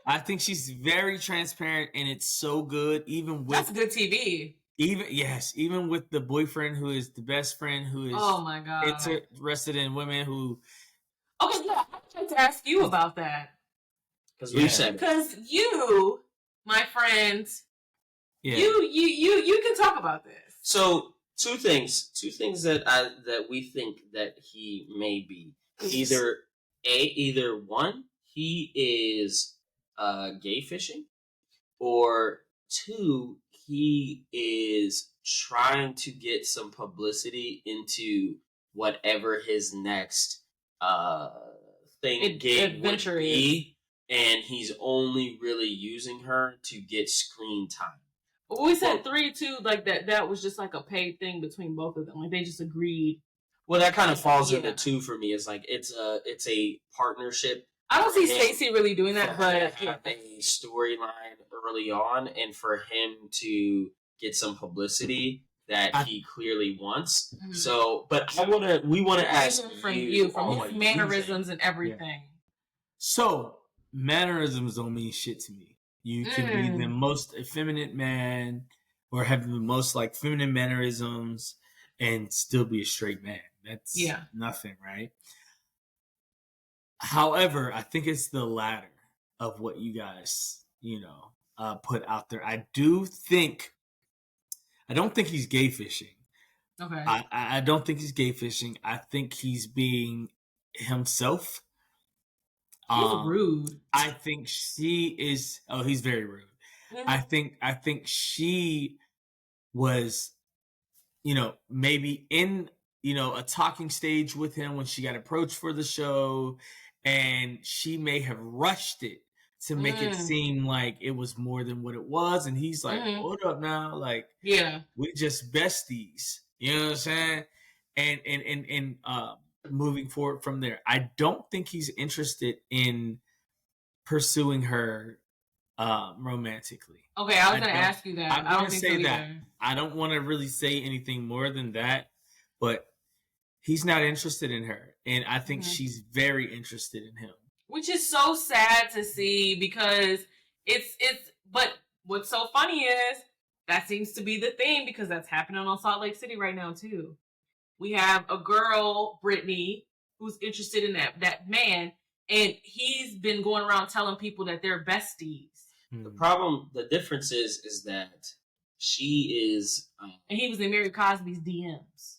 I think she's very transparent, and it's so good. Even with that's good TV. Even with the boyfriend who is the best friend who is oh my god interested in women who. Okay, yeah, I'd like to ask you about that because you, my friend, you can talk about this. So two things that we think that he may be either one, he is gay fishing, or two, he is trying to get some publicity into whatever his next adventure would be, and he's only really using her to get screen time. We said 3 too, like that was just like a paid thing between both of them. Like they just agreed. Well, that kind of falls into 2 for me. It's like it's a partnership. I don't see Stacey really doing that, but have a storyline early on, and for him to get some publicity that he clearly wants. Mm-hmm. So, but we want to ask from his mannerisms and everything. So mannerisms don't mean shit to me. You can be the most effeminate man or have the most like feminine mannerisms and still be a straight man. That's nothing, right? However, I think it's the latter of what you guys, put out there. I don't think he's gay fishing. Okay. I don't think he's gay fishing. I think he's being himself. He's rude. I think she is. Oh, he's very rude. Mm-hmm. I think she was, maybe in, a talking stage with him when she got approached for the show, and she may have rushed it to make it seem like it was more than what it was. And he's like, hold up now. Like, we just besties. You know what I'm saying? And moving forward from there, I don't think he's interested in pursuing her romantically. Okay, I was going to ask you that. I don't say that. I don't want to really say anything more than that, but he's not interested in her, and I think she's very interested in him. Which is so sad to see, because but what's so funny is that seems to be the thing, because that's happening on Salt Lake City right now too. We have a girl, Brittany, who's interested in that man, and he's been going around telling people that they're besties. The difference is that she is... and he was in Mary Cosby's DMs.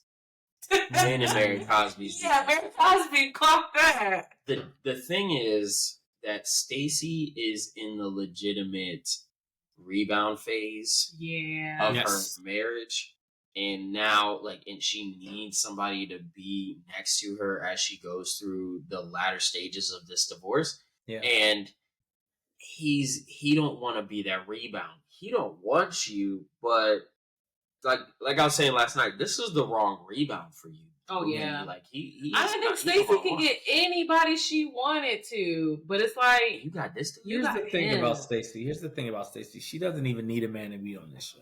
Man in Mary Cosby's DMs. Yeah, Mary Cosby caught that. The thing is that Stacey is in the legitimate rebound phase of her marriage. And now, and she needs somebody to be next to her as she goes through the latter stages of this divorce. Yeah. And he don't want to be that rebound. He don't want you, but like I was saying last night, this is the wrong rebound for you. Oh yeah. Like I think Stacey can get anybody she wanted to, but it's like you got this. Here's the thing about Stacey. She doesn't even need a man to be on this show.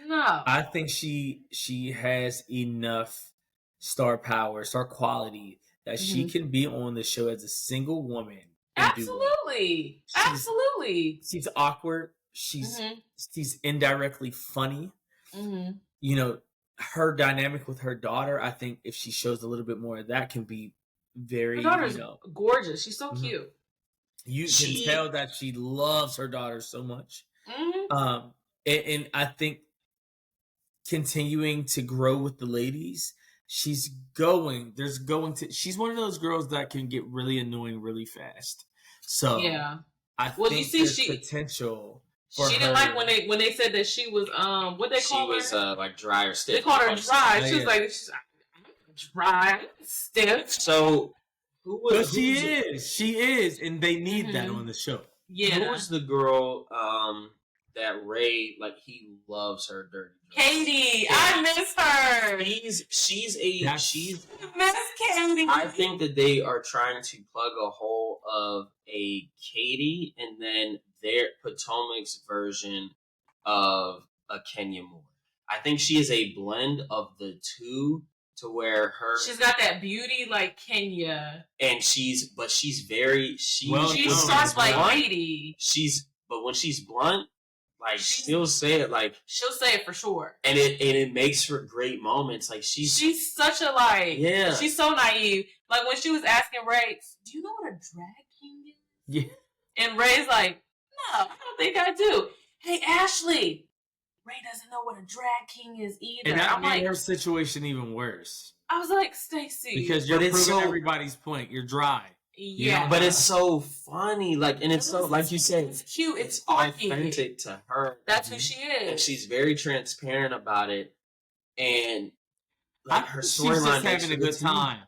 No. I think she has enough star power, star quality that she can be on the show as a single woman. Absolutely. She's awkward. She's indirectly funny. Mm-hmm. Her dynamic with her daughter, I think if she shows a little bit more of that, can be very... Her daughter's gorgeous. She's so cute. You can tell that she loves her daughter so much. Mm-hmm. And I think continuing to grow with the ladies, she's one of those girls that can get really annoying really fast. So I think there's potential. She didn't like when they said that she was what they call her? She was like dry or stiff. They called her dry. She was like dry, stiff. So she is, and they need that on the show. Yeah. Who was the girl? that Ray, like, he loves her dirty jokes. Katie, I miss her. She's miss Katie. I think that they are trying to plug a hole of a Katie and then their Potomac's version of a Kenya Moore. I think she is a blend of the two to where she's got that beauty like Kenya, and she's very she's sharp like Katie. But when she's blunt, like she'll say it for sure, and it makes for great moments. Like she's such a she's so naive. Like when she was asking Ray, "Do you know what a drag king is?" Yeah, and Ray's like, "No, I don't think I do." Hey, Ashley, Ray doesn't know what a drag king is either. And that made her situation even worse. I was like, Stacey, because you're proving everybody's point. You're dry. Yeah, but it's so funny, like, and it's so, like you said, it's cute, it's authentic to her. That's who she is, and she's very transparent about it. And like her storyline, she's just having a good time.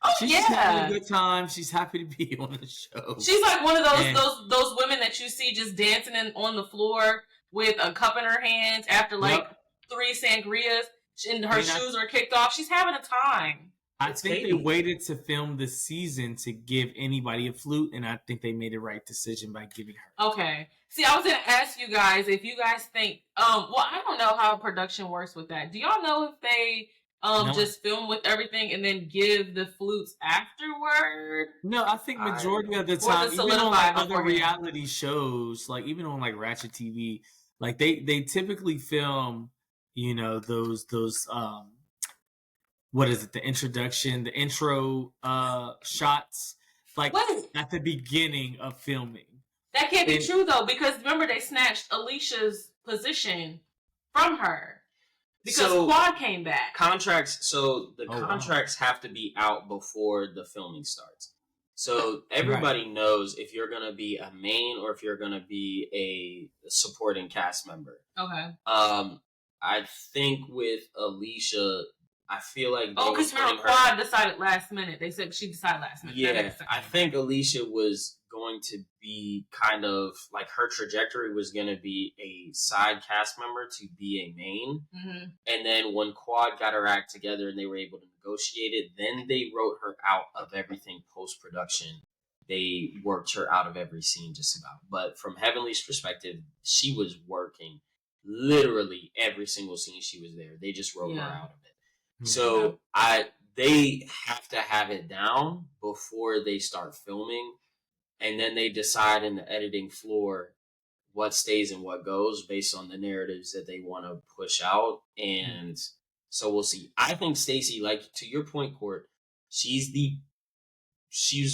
Oh, she's just having a good time. She's happy to be on the show. She's like one of those women that you see just dancing on the floor with a cup in her hands after like 3 sangrias, and her shoes are kicked off. She's having a time. I think they waited to film the season to give anybody a flute, and I think they made the right decision by giving her. Okay. See, I was going to ask you guys if you guys think, well, I don't know how production works with that. Do y'all know if they just film with everything and then give the flutes afterward? No, I think majority of the time, even on like other reality shows, like even on like Ratchet TV, like they typically film, you know, those what is it? The introduction, the intro shots, like at the beginning of filming. That can't be true though, because remember they snatched Alicia's position from her because Quad came back. Contracts have to be out before the filming starts. So everybody knows if you're gonna be a main or if you're gonna be a supporting cast member. Okay. I think with Alicia, I feel like because her Quad decided last minute. They said she decided last minute. Yeah, I think Alicia was going to be kind of like her trajectory was going to be a side cast member to be a main, and then when Quad got her act together and they were able to negotiate it, then they wrote her out of everything post production. They worked her out of every scene just about. But from Heavenly's perspective, she was working literally every single scene she was there. They just wrote her out of it. So they have to have it down before they start filming, and then they decide in the editing floor what stays and what goes based on the narratives that they want to push out. And so we'll see. I think Stacey, like to your point, Court, she's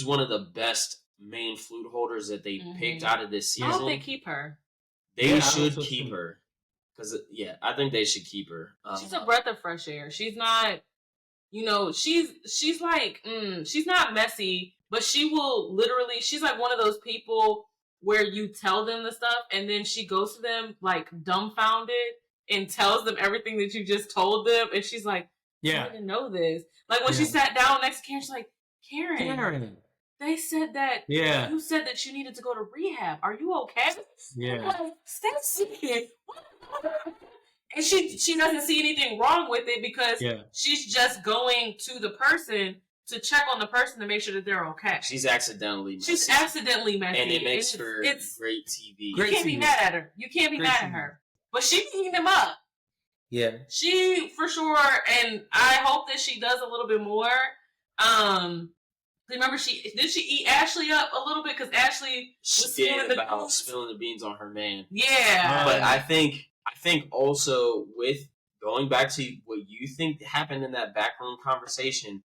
one of the best main flute holders that they picked out of this season. I hope they keep her. They should keep her. Because, I think they should keep her. She's a breath of fresh air. She's not, she's like, she's not messy, but she will literally, she's like one of those people where you tell them the stuff and then she goes to them like dumbfounded and tells them everything that you just told them. And she's like, I didn't know this. Like when she sat down next to Karen, she's like, Karen. They said that you said that you needed to go to rehab. Are you okay? Yeah. Like, Stacey. And she doesn't see anything wrong with it because she's just going to the person to check on the person to make sure that they're okay. She's accidentally messy. And it makes for great TV. You can't be mad at her. You can't be mad at her. But she beating them up. Yeah. She, for sure, and I hope that she does a little bit more. Remember, she eat Ashley up a little bit because Ashley was spilling the beans on her man. Yeah, but I think also with going back to what you think happened in that backroom conversation,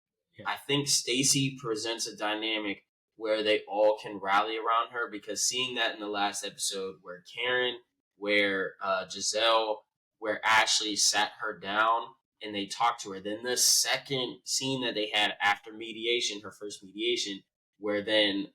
I think Stacey presents a dynamic where they all can rally around her because seeing that in the last episode where Karen, where Giselle, where Ashley sat her down and they talked to her. Then the second scene that they had after mediation, her first mediation, where then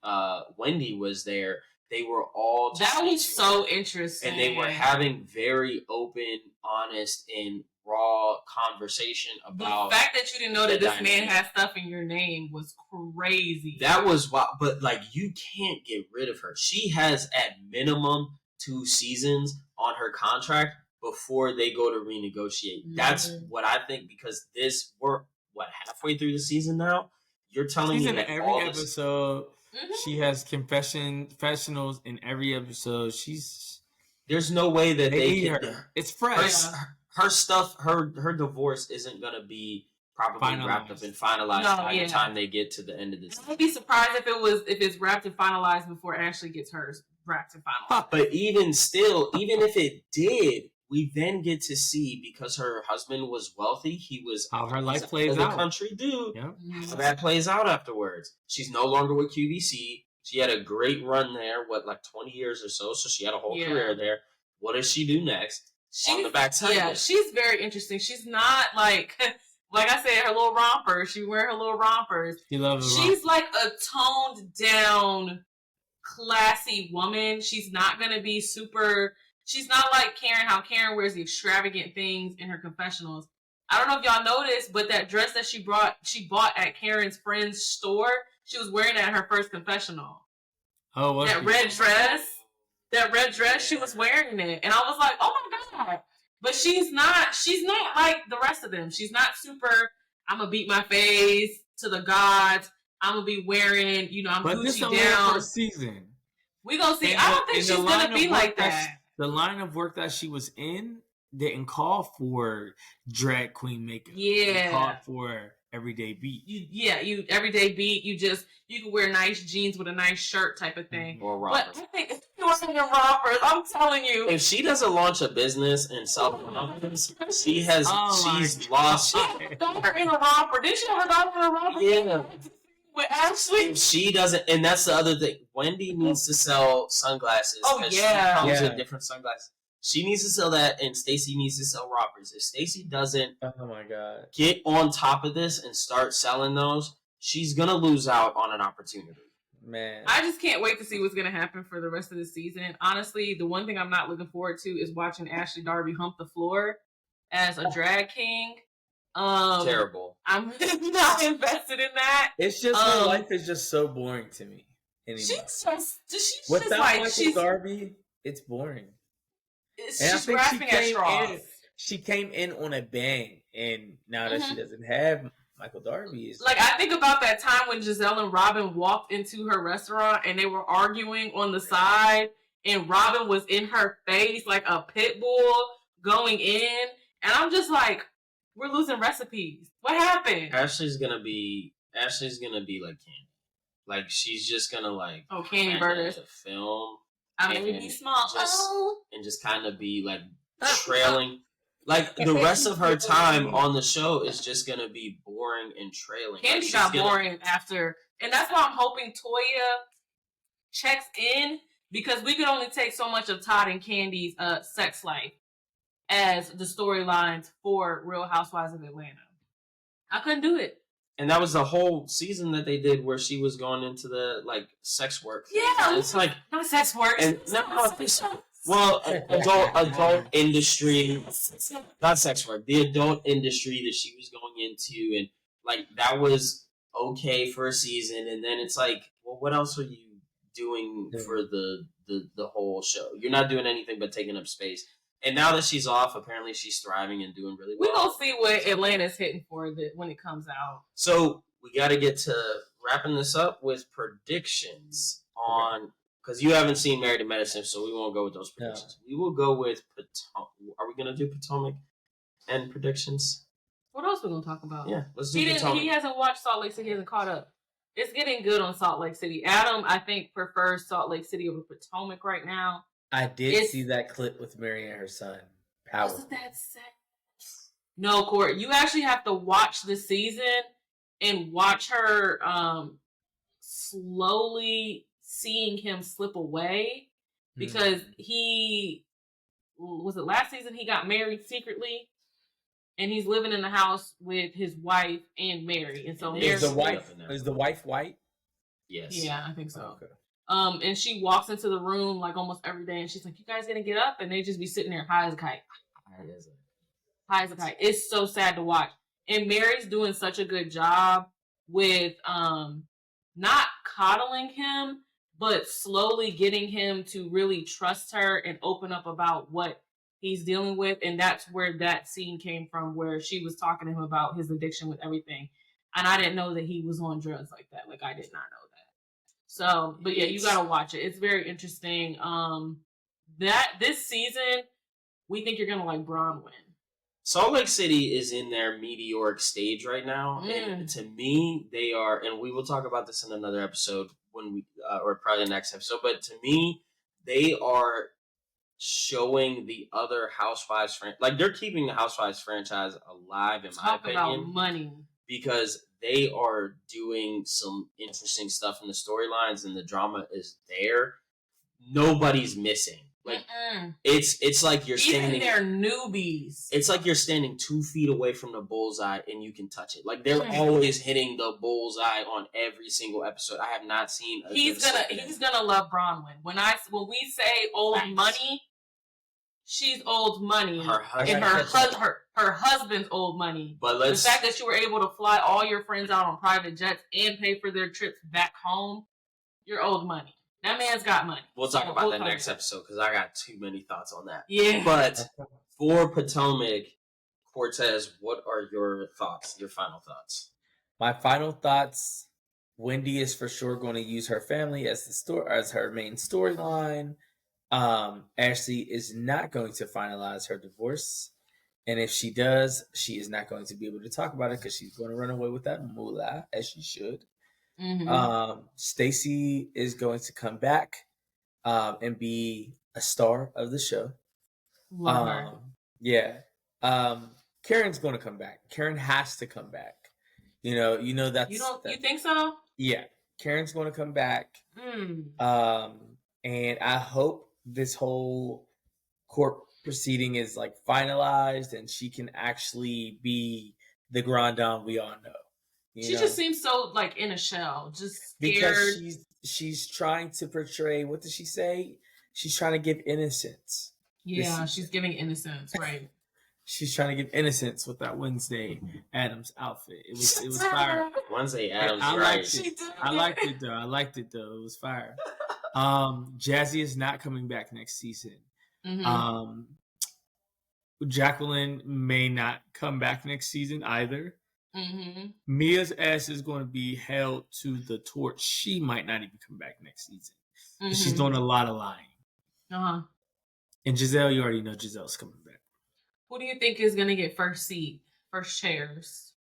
Wendy was there, they were all that was so interesting. And they were having very open, honest, and raw conversation about the fact that you didn't know that this man had stuff in your name was crazy. That was wild, but like you can't get rid of her. She has at minimum 2 seasons on her contract before they go to renegotiate. That's what I think, because we're halfway through the season now. You're telling me that every episode she has confessionals in every episode. There's no way that they can. It's fresh. Her stuff, her divorce isn't gonna be probably wrapped up and finalized by the time they get to the end of this. I'd be surprised if it's wrapped and finalized before Ashley gets hers wrapped and finalized. But even still, even if it did, we then get to see, because her husband was wealthy, he was how her life plays out. A country dude. Yeah. How that plays out afterwards. She's no longer with QVC. She had a great run there, 20 years or so. So she had a whole career there. What does she do next? On the backside. Yeah, she's very interesting. She's not like I said, her little rompers. She wear her little rompers. She's like a toned down, classy woman. She's not gonna be super. She's not like Karen, how Karen wears the extravagant things in her confessionals. I don't know if y'all noticed, but that dress that she bought at Karen's friend's store, she was wearing it at her first confessional. Oh, what? That red dress, she was wearing it. And I was like, oh my God. But she's not like the rest of them. She's not super, I'm going to beat my face to the gods. I'm going to be wearing, I'm Gucci down. First season. We're going to see. I don't think she's going to be like that. The line of work that she was in didn't call for drag queen makeup. Yeah. It called for everyday beat. You everyday beat. You can wear nice jeans with a nice shirt type of thing. Or rompers. But I think if you're wearing your rompers, I'm telling you. If she doesn't launch a business and sell rompers, she's lost. She had her daughter in a romper. Didn't she have her daughter in a romper? Yeah. With Ashley? If she doesn't, and that's the other thing. Wendy needs to sell sunglasses. Oh, yeah. She comes in different sunglasses. She needs to sell that, and Stacey needs to sell rompers. If Stacey doesn't get on top of this and start selling those, she's going to lose out on an opportunity. Man. I just can't wait to see what's going to happen for the rest of the season. Honestly, the one thing I'm not looking forward to is watching Ashley Darby hump the floor as a drag king. Terrible. I'm not invested in that. It's just her life is just so boring to me. Anymore. She's without just like Michael Darby, it's boring. She's grasping at straws. She came in on a bang, and now that she doesn't have Michael Darby, I think about that time when Giselle and Robin walked into her restaurant and they were arguing on the side, and Robin was in her face like a pit bull going in, and I'm just like, we're losing recipes. What happened? Ashley's gonna be like Candy. Like, she's just gonna Candy burgers. Film. I mean, be small. And just kind of be trailing. The rest of her time on the show is just gonna be boring and trailing. Candy got boring after, and that's why I'm hoping Toya checks in, because we could only take so much of Todd and Candy's sex life as the storylines for Real Housewives of Atlanta. I couldn't do it. And that was the whole season that they did where she was going into the selx work. Yeah, it's not sex work. And adult industry, not sex work. The adult industry that she was going into, and that was okay for a season, and then it's well, what else are you doing for the whole show? You're not doing anything but taking up space. And now that she's off, apparently she's thriving and doing really well. We're going to see what Atlanta's hitting for when it comes out. So we got to get to wrapping this up with predictions on, because you haven't seen Married to Medicine, so we won't go with those predictions. No. We will go with Potomac. Are we going to do Potomac and predictions? What else are we going to talk about? Yeah, let's do Potomac. He hasn't watched Salt Lake City. He hasn't caught up. It's getting good on Salt Lake City. Adam, I think, prefers Salt Lake City over Potomac right now. I did see that clip with Mary and her son. Wasn't that sad? No, Court. You actually have to watch the season and watch her slowly seeing him slip away, because was it last season he got married secretly, and he's living in the house with his wife and Mary, and so is the wife white? Yes. Yeah, I think so. Oh, okay. And she walks into the room almost every day, and she's like, "You guys gonna get up?" And they just be sitting there high as a kite. High as a kite. It's so sad to watch. And Mary's doing such a good job with not coddling him, but slowly getting him to really trust her and open up about what he's dealing with. And that's where that scene came from, where she was talking to him about his addiction with everything. And I didn't know that he was on drugs like that. Like, I did not know that. So, but yeah, you gotta watch it. It's very interesting. This season, we think you're gonna like Bronwyn. Salt Lake City is in their meteoric stage right now, and to me, they are. And we will talk about this in another episode when we, or probably the next episode. But to me, they are showing the other Housewives like they're keeping the Housewives franchise alive, in my opinion. Talk about money, because they are doing some interesting stuff in the storylines, and the drama is there. Nobody's missing. Like it's like you're standing. Even their newbies. It's like you're standing 2 feet away from the bullseye and you can touch it. Like they're always hitting the bullseye on every single episode. I have not seen. He's gonna love Bronwyn. When we say old money, she's old money, and her husband's old money. But the fact that you were able to fly all your friends out on private jets and pay for their trips back home, you're old money. That man's got money. We'll talk about that next episode because I got too many thoughts on that. Yeah. But for Potomac, Cortez, what are your thoughts? Your final thoughts? My final thoughts: Wendy is for sure going to use her family as her main storyline. Ashley is not going to finalize her divorce, and if she does, she is not going to be able to talk about it because she's going to run away with that moolah, as she should. Stacey is going to come back and be a star of the show. Love her. Yeah. Karen's going to come back. Karen has to come back. You know that's. You think so? Yeah, Karen's going to come back. And I hope this whole court proceeding is like finalized and she can actually be the grand dame we all know. She just seems so like in a shell, just scared. Because she's trying to portray, what did she say? She's trying to give innocence. Yeah, she's giving innocence, right? She's trying to give innocence with that Wednesday Addams outfit. It was fire. Wednesday Addams, I right? liked it though. It was fire. Jazzy is not coming back next season. Jacqueline may not come back next season either. Mia's ass is going to be held to the torch. She might not even come back next season. She's doing a lot of lying. And Giselle, you already know Giselle's coming back. Who do you think is going to get first chairs?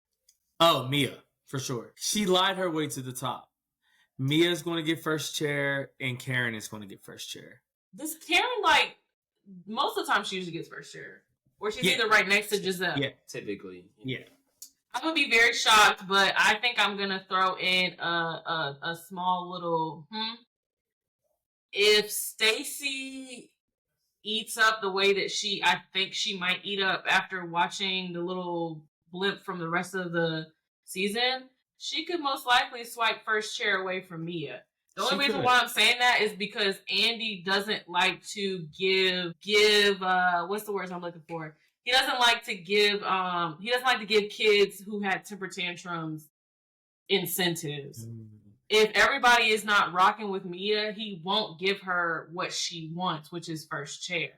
Oh, Mia, for sure. She lied her way to the top. Mia's going to get first chair, and Karen is going to get first chair. This Karen, like, most of the time she usually gets first chair. Or she's either right next to Giselle. Yeah, typically. Yeah. I'm going to be very shocked, but I think I'm going to throw in a small little, If Stacey eats up the way that I think she might eat up after watching the little blip from the rest of the season, she could most likely swipe first chair away from Mia. The only reason why I'm saying that is because Andy doesn't like to give what's the words I'm looking for? He doesn't like to give kids who had temper tantrums incentives. If everybody is not rocking with Mia, he won't give her what she wants, which is first chair.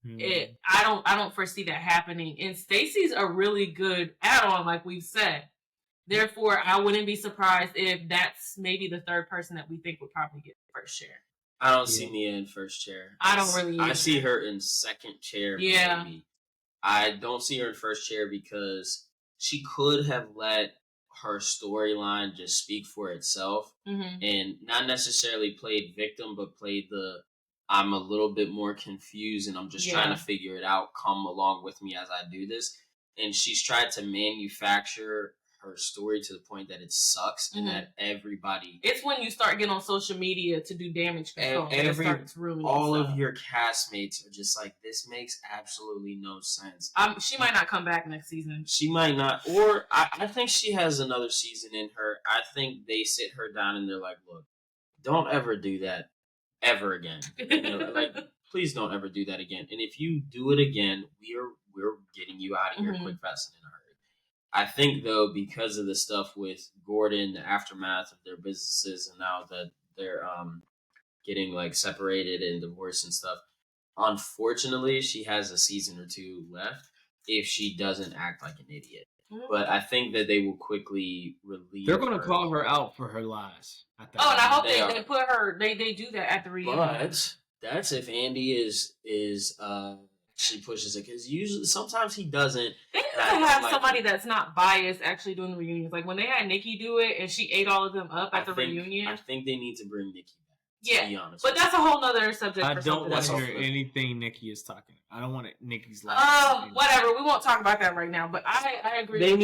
I don't foresee that happening. And Stacey's a really good add-on, like we've said. Therefore, I wouldn't be surprised if that's maybe the third person that we think would probably get first chair. I don't see Mia in first chair. I don't really either. I see her in second chair. Yeah. Maybe. I don't see her in first chair because she could have let her storyline just speak for itself and not necessarily played victim, but played I'm a little bit more confused and I'm just trying to figure it out. Come along with me as I do this. And she's tried to manufacture her story to the point that it sucks and that everybody... It's when you start getting on social media to do damage control and that starts ruining all stuff. of your castmates are just like, this makes absolutely no sense. She might not come back next season. She might not. Or I think she has another season in her. I think they sit her down and they're like, look, don't ever do that ever again. Please don't ever do that again. And if you do it again, we're getting you out of here quick, fast, and in a hurry. I think, though, because of the stuff with Gordon, the aftermath of their businesses, and now that they're getting like separated and divorced and stuff. Unfortunately, she has a season or two left if she doesn't act like an idiot. But I think that they will quickly relieve. They're going to call her out for her lies. And I hope they put her. They do that at the reunion. But that's if Andy is actually pushes it, because usually sometimes he doesn't. They need to have somebody that's not biased actually doing the reunions. Like when they had Nikki do it and she ate all of them up at the reunion. I think they need to bring Nikki back. Yeah, to be honest, but that's a whole nother subject. I don't want to hear anything Nikki is talking. I don't want Nikki's life. Oh, whatever. We won't talk about that right now. But I agree. They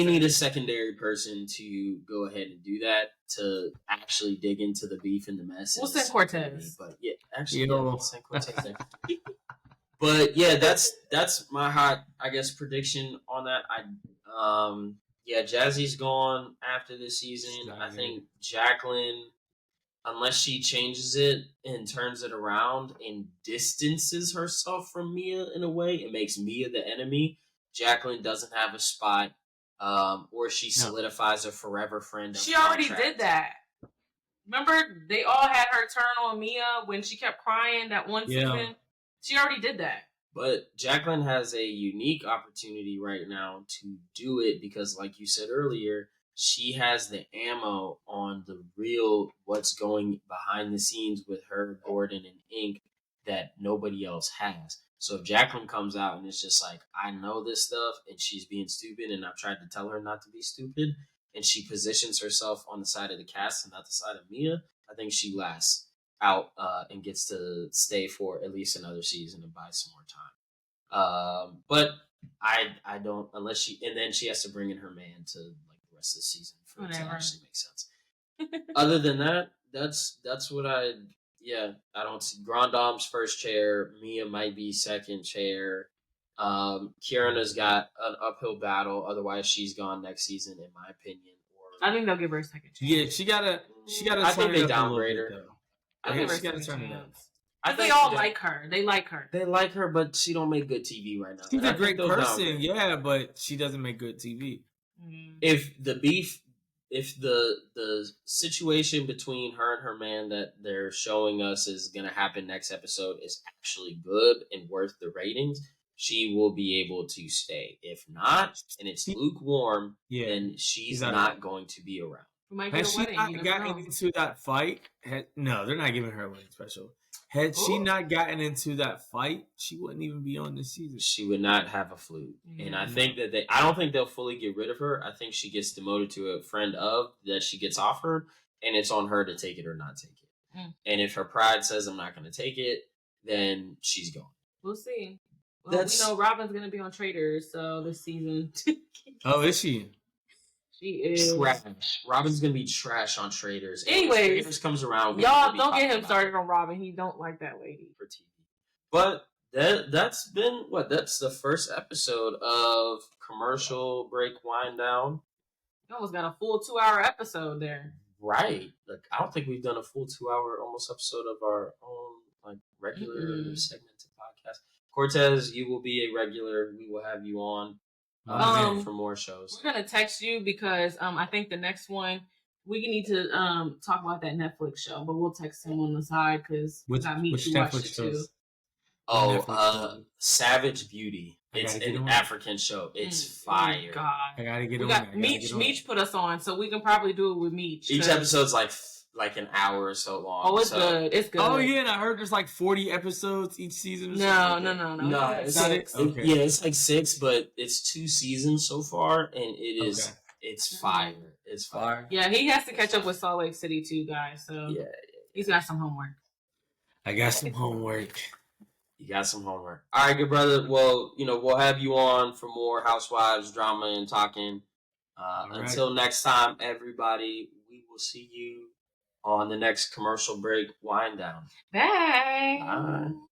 need a secondary person to go ahead and do that, to actually dig into the beef and the mess. We'll send Cortez. But yeah, actually, we'll send Cortez there. But yeah, that's my hot, I guess, prediction on that. Jazzy's gone after this season. I think Jacqueline, unless she changes it and turns it around and distances herself from Mia in a way, it makes Mia the enemy. Jacqueline doesn't have a spot, or she solidifies a forever friend. She already did that. Remember, they all had her turn on Mia when she kept crying that one season. She already did that. But Jacqueline has a unique opportunity right now to do it because, like you said earlier, she has the ammo on the real what's going behind the scenes with her, Gordon, and Ink that nobody else has. So if Jacqueline comes out and it's just like, I know this stuff and she's being stupid and I've tried to tell her not to be stupid, and she positions herself on the side of the cast and not the side of Mia, I think she lasts out and gets to stay for at least another season and buy some more time. But I don't, unless she, and then she has to bring in her man to like the rest of the season for it to actually make sense. Other than that, that's what I don't see. Grand Dame's first chair. Mia might be second chair. Kierna's got an uphill battle. Otherwise, she's gone next season, in my opinion. Or I think they'll give her a second chance. Yeah, she gotta. I think they downgrade her. I think she gotta turn it up. I think they all like her. They like her. They like her, but she don't make good TV right now. She's a great person, but she doesn't make good TV. If the situation between her and her man that they're showing us is going to happen next episode is actually good and worth the ratings, she will be able to stay. If not, and it's lukewarm, then she's not going to be around. Has she not gotten into that fight? No, they're not giving her a wedding special. Had she not gotten into that fight, she wouldn't even be on this season. She would not have a flute. And I think that I don't think they'll fully get rid of her. I think she gets demoted to a friend of that she gets offered, and it's on her to take it or not take it. And if her pride says, I'm not going to take it, then she's gone. We'll see. Well, we know Robin's going to be on Traitors, so this season. Oh, is she? She is trash. Robin's gonna be trash on Traitors. Anyways, Traitors comes around. Y'all don't get him started on Robin. He don't like that lady for TV. But that's been that's the first episode of Commercial Break Wind Down. You almost got a full 2-hour episode there. Right. Like I don't think we've done a full 2-hour almost episode of our own like regular segmented podcast. Cortez, you will be a regular. We will have you on. For more shows. We're gonna text you because I think the next one we need to talk about that Netflix show, but we'll text him on the side because we got Meech to watch it too. Savage Beauty. It's an African show. It's fire. Oh God. I gotta get on. Meech put us on, so we can probably do it with Meech. Each episode's like an hour or so long. Oh, it's good. It's good. Oh yeah, and I heard there's like 40 episodes each season. No. It's like, it's like 6, but it's 2 seasons so far, and it is it's fire. It's fire. Yeah, he has to catch up with Salt Lake City too, guys. So yeah. He's got some homework. I got some homework. You got some homework. All right, good brother. Well, we'll have you on for more Housewives drama and talking. Until next time, everybody, we will see you on the next Commercial Break Wind Down. Bye. Bye.